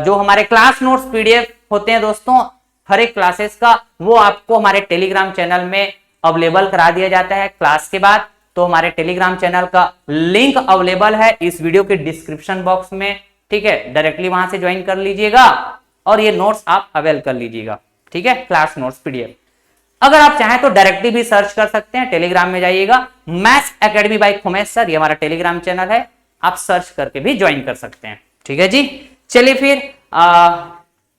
जो हमारे क्लास नोट्स पीडीएफ होते हैं दोस्तों हर एक क्लासेस का, वो आपको हमारे टेलीग्राम चैनल में अवेलेबल करा दिया जाता है क्लास के बाद। तो हमारे टेलीग्राम चैनल का लिंक अवेलेबल है इस वीडियो के डिस्क्रिप्शन बॉक्स में, ठीक है, डायरेक्टली वहां से ज्वाइन कर लीजिएगा और ये नोट्स आप अवेल कर लीजिएगा, ठीक है, क्लास नोट्स पीडीएफ। अगर आप चाहें तो डायरेक्टली भी सर्च कर सकते हैं, टेलीग्राम में जाइएगा, मैथ्स एकेडमी बाय खुमैस सर, ये हमारा टेलीग्राम चैनल है, आप सर्च करके भी ज्वाइन कर सकते हैं, ठीक है जी। चलिए फिर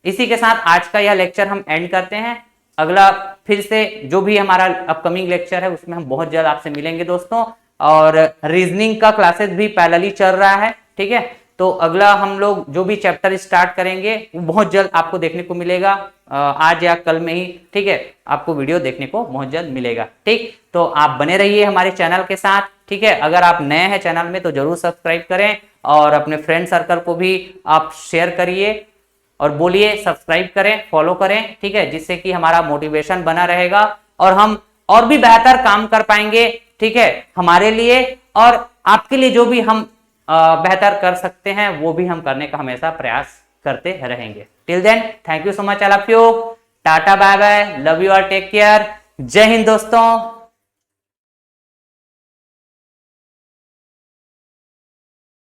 इसी के साथ आज का यह लेक्चर हम एंड करते हैं। अगला फिर से जो भी हमारा अपकमिंग लेक्चर है उसमें हम बहुत जल्द आपसे मिलेंगे दोस्तों, और रीजनिंग का क्लासेस भी पैरेलली चल रहा है, ठीक है। तो अगला हम लोग जो भी चैप्टर स्टार्ट करेंगे वो बहुत जल्द आपको देखने को मिलेगा, आज या कल में ही, ठीक है, आपको वीडियो देखने को बहुत जल्द मिलेगा, ठीक। तो आप बने रहिए हमारे चैनल के साथ, ठीक है। अगर आप नए हैं चैनल में तो जरूर सब्सक्राइब करें, और अपने फ्रेंड सर्कल को भी आप शेयर करिए और बोलिए सब्सक्राइब करें, फॉलो करें, ठीक है, जिससे कि हमारा मोटिवेशन बना रहेगा और हम और भी बेहतर काम कर पाएंगे, ठीक है, हमारे लिए और आपके लिए। जो भी हम बेहतर कर सकते हैं वो भी हम करने का हमेशा प्रयास करते रहेंगे। Till then, thank you so much all of you, tata bye bye, love you और टेक केयर, जय हिंद दोस्तों।